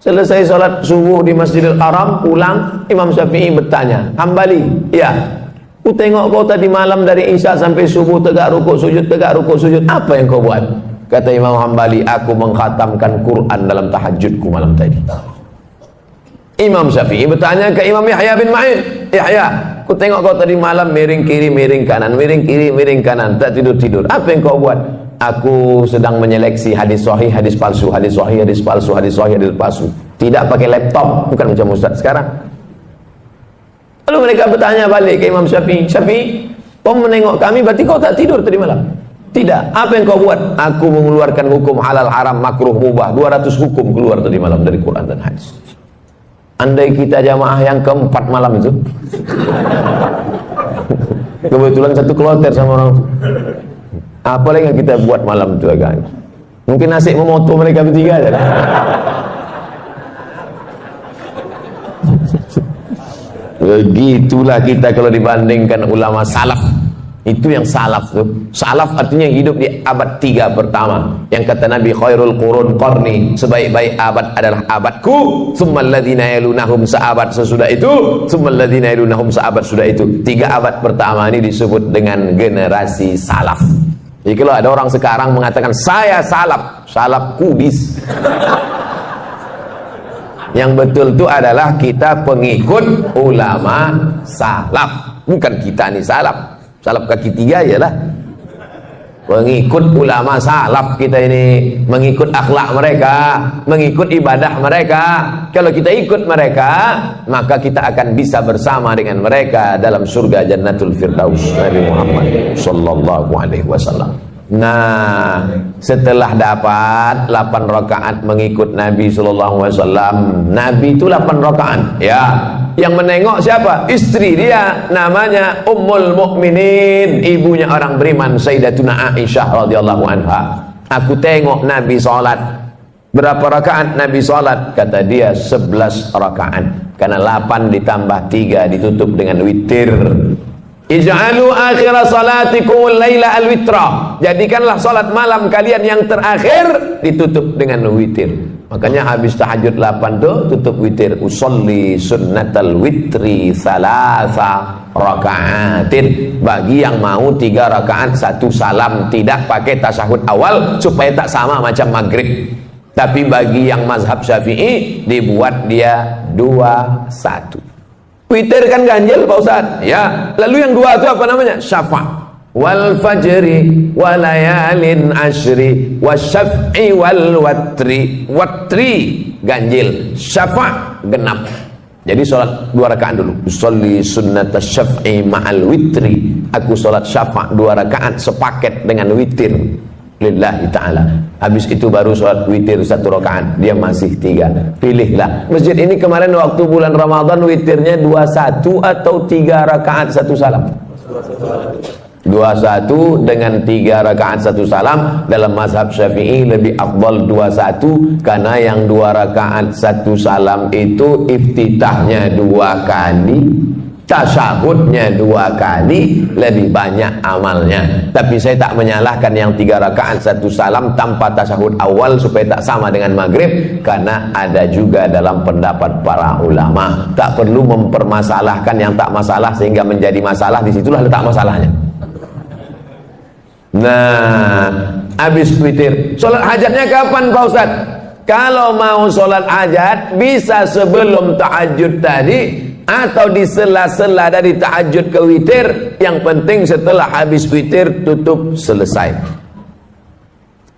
A: Selesai sholat subuh di Masjidil Haram, pulang, Imam Syafi'i bertanya, Hambali, ya, ku tengok kau tadi malam dari Isya sampai subuh tegak rukuk sujud, apa yang kau buat? Kata Imam Hambali, aku mengkhatamkan Quran dalam tahajudku malam tadi. Imam Syafi'i bertanya ke Imam Yahya bin Ma'in, Yahya, ku tengok kau tadi malam miring kiri, miring kanan, miring kiri, miring kanan, tak tidur-tidur, apa yang kau buat? Aku sedang menyeleksi hadis sahih, hadis palsu, hadis sahih, hadis palsu, hadis sahih, hadis palsu. Tidak pakai laptop, bukan macam Ustaz sekarang. Lalu mereka bertanya balik ke Imam Syafi'i, Syafi'i, kau menengok kami, berarti kau tak tidur tadi malam? Tidak. Apa yang kau buat? Aku mengeluarkan hukum halal, haram, makruh, mubah. 200 hukum keluar tadi malam dari Quran dan hadis. Andai kita jamaah yang keempat malam itu, kebetulan satu kloter sama orang itu, apa lagi yang kita buat malam itu agak? Mungkin asik memoto mereka bertiga aja. Begitulah kita kalau dibandingkan ulama salaf. Itu yang salaf tuh. Salaf artinya hidup di abad 3 pertama. Yang kata Nabi, khairul qurun qarni, sebaik-baik abad adalah abadku, tsummal ladzina yalunahum, seabad sesudah itu, tsummal ladzina yalunahum, seabad sudah itu. 3 abad pertama ini disebut dengan generasi salaf. Jadi kalau ada orang sekarang mengatakan saya salaf, salaf kudis. Yang betul itu adalah kita pengikut ulama salaf, bukan kita nih salaf. Salaf kaki 3 ialah pengikut ulama salaf kita ini, mengikut akhlak mereka, mengikut ibadah mereka. Kalau kita ikut mereka, maka kita akan bisa bersama dengan mereka dalam surga Jannatul Firdaus. Nabi Muhammad sallallahu alaihi wasallam. Nah, setelah dapat 8 rakaat mengikut Nabi sallallahu alaihi wasallam, Nabi itu 8 rakaat, ya. Yang menengok siapa? Istri dia, namanya Ummul Mukminin, ibunya orang beriman, Sayyidatuna Aisyah radhiyallahu anha. Aku tengok Nabi salat. Berapa rakaat Nabi salat? Kata dia 11 rakaat. Karena 8 ditambah 3 ditutup dengan witir. Ij'alu akhir salatikum laila al-witra. Jadikanlah salat malam kalian yang terakhir ditutup dengan witir. Makanya habis tahajud 8 tu tutup witir. Usolli sunnatal witri salasa raka'atin. Bagi yang mau 3 rakaat 1 salam, tidak pakai tasyahud awal supaya tak sama macam maghrib. Tapi bagi yang mazhab Syafi'i dibuat dia 2-1. Witir kan ganjil Pak Ustaz, ya. Lalu yang 2 itu apa namanya? Syafa' wal fajri walayalin ashri wasyaf'i wal watri. Watri ganjil, syafa' genap. Jadi sholat 2 rakaat dulu. Usolli sunnat syaf'i ma'al witri. Aku sholat syafa' 2 rakaat sepaket dengan witir lillahi ta'ala. Habis itu baru sholat witir 1 rakaat. Dia masih 3. Pilihlah. Masjid ini kemarin waktu bulan Ramadan witirnya 21 atau 3 rakaat 1 salam. 21 dengan 3 rakaat 1 salam. Dalam mazhab Syafi'i lebih afdal 21, karena yang 2 rakaat 1 salam itu iftitahnya 2 kali, tasyahudnya 2 kali, lebih banyak amalnya. Tapi saya tak menyalahkan yang 3 rakaat 1 salam tanpa tasyahud awal supaya tak sama dengan maghrib, karena ada juga dalam pendapat para ulama. Tak perlu mempermasalahkan yang tak masalah sehingga menjadi masalah. Disitulah letak masalahnya. Nah, habis witir, sholat hajatnya kapan Pak Ustaz? Kalau mau sholat hajat bisa sebelum tahajud tadi atau di sela-sela dari tahajud ke witir. Yang penting setelah habis witir tutup selesai.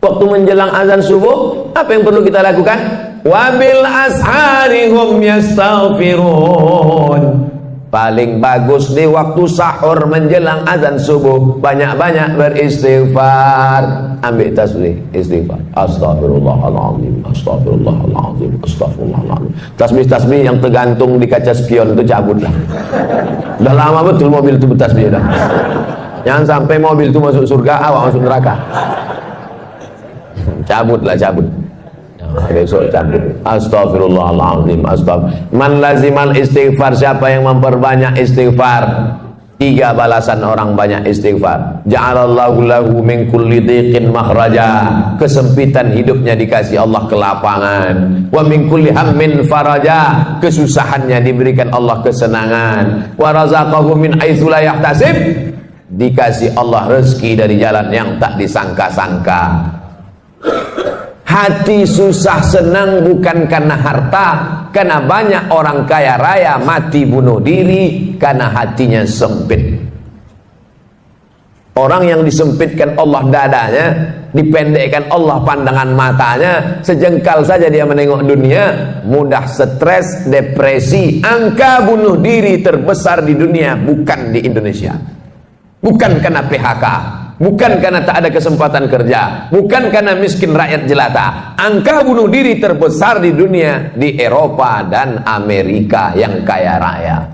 A: Waktu menjelang azan subuh, apa yang perlu kita lakukan? Wabil asharihum yastaghfirun. Paling bagus di waktu sahur menjelang azan subuh, banyak-banyak beristighfar. Ambil tasbih, istighfar. Astaghfirullahaladzim, astaghfirullahaladzim, astaghfirullahaladzim. Tasbih-tasbih yang tergantung di kaca spion itu cabutlah. Udah lama betul mobil itu bertasbih dah. Jangan sampai mobil itu masuk surga, awak masuk neraka. Cabutlah, cabut. Besok cabut. Astaghfirullahaladzim, astaghfirullah. Man lazimal istighfar, siapa yang memperbanyak istighfar, Tiga balasan orang banyak istighfar. Ja'alallahu lahu min kulli dhiqin makhraja. Kesempitan hidupnya dikasih Allah kelapangan. Wa min kulli hammin faraja. Kesusahannya diberikan Allah kesenangan. Wa razaqahu min haitsu la yahtasib. Dikasih Allah rezeki dari jalan yang tak disangka-sangka. Hati susah senang bukan karena harta, karena banyak orang kaya raya mati bunuh diri karena hatinya sempit. Orang yang disempitkan Allah dadanya, dipendekkan Allah pandangan matanya, sejengkal saja dia menengok dunia, mudah stres, depresi. Angka bunuh diri terbesar di dunia bukan di Indonesia, bukan karena PHK, bukan karena tak ada kesempatan kerja, bukan karena miskin rakyat jelata. Angka bunuh diri terbesar di dunia di Eropa dan Amerika yang kaya raya.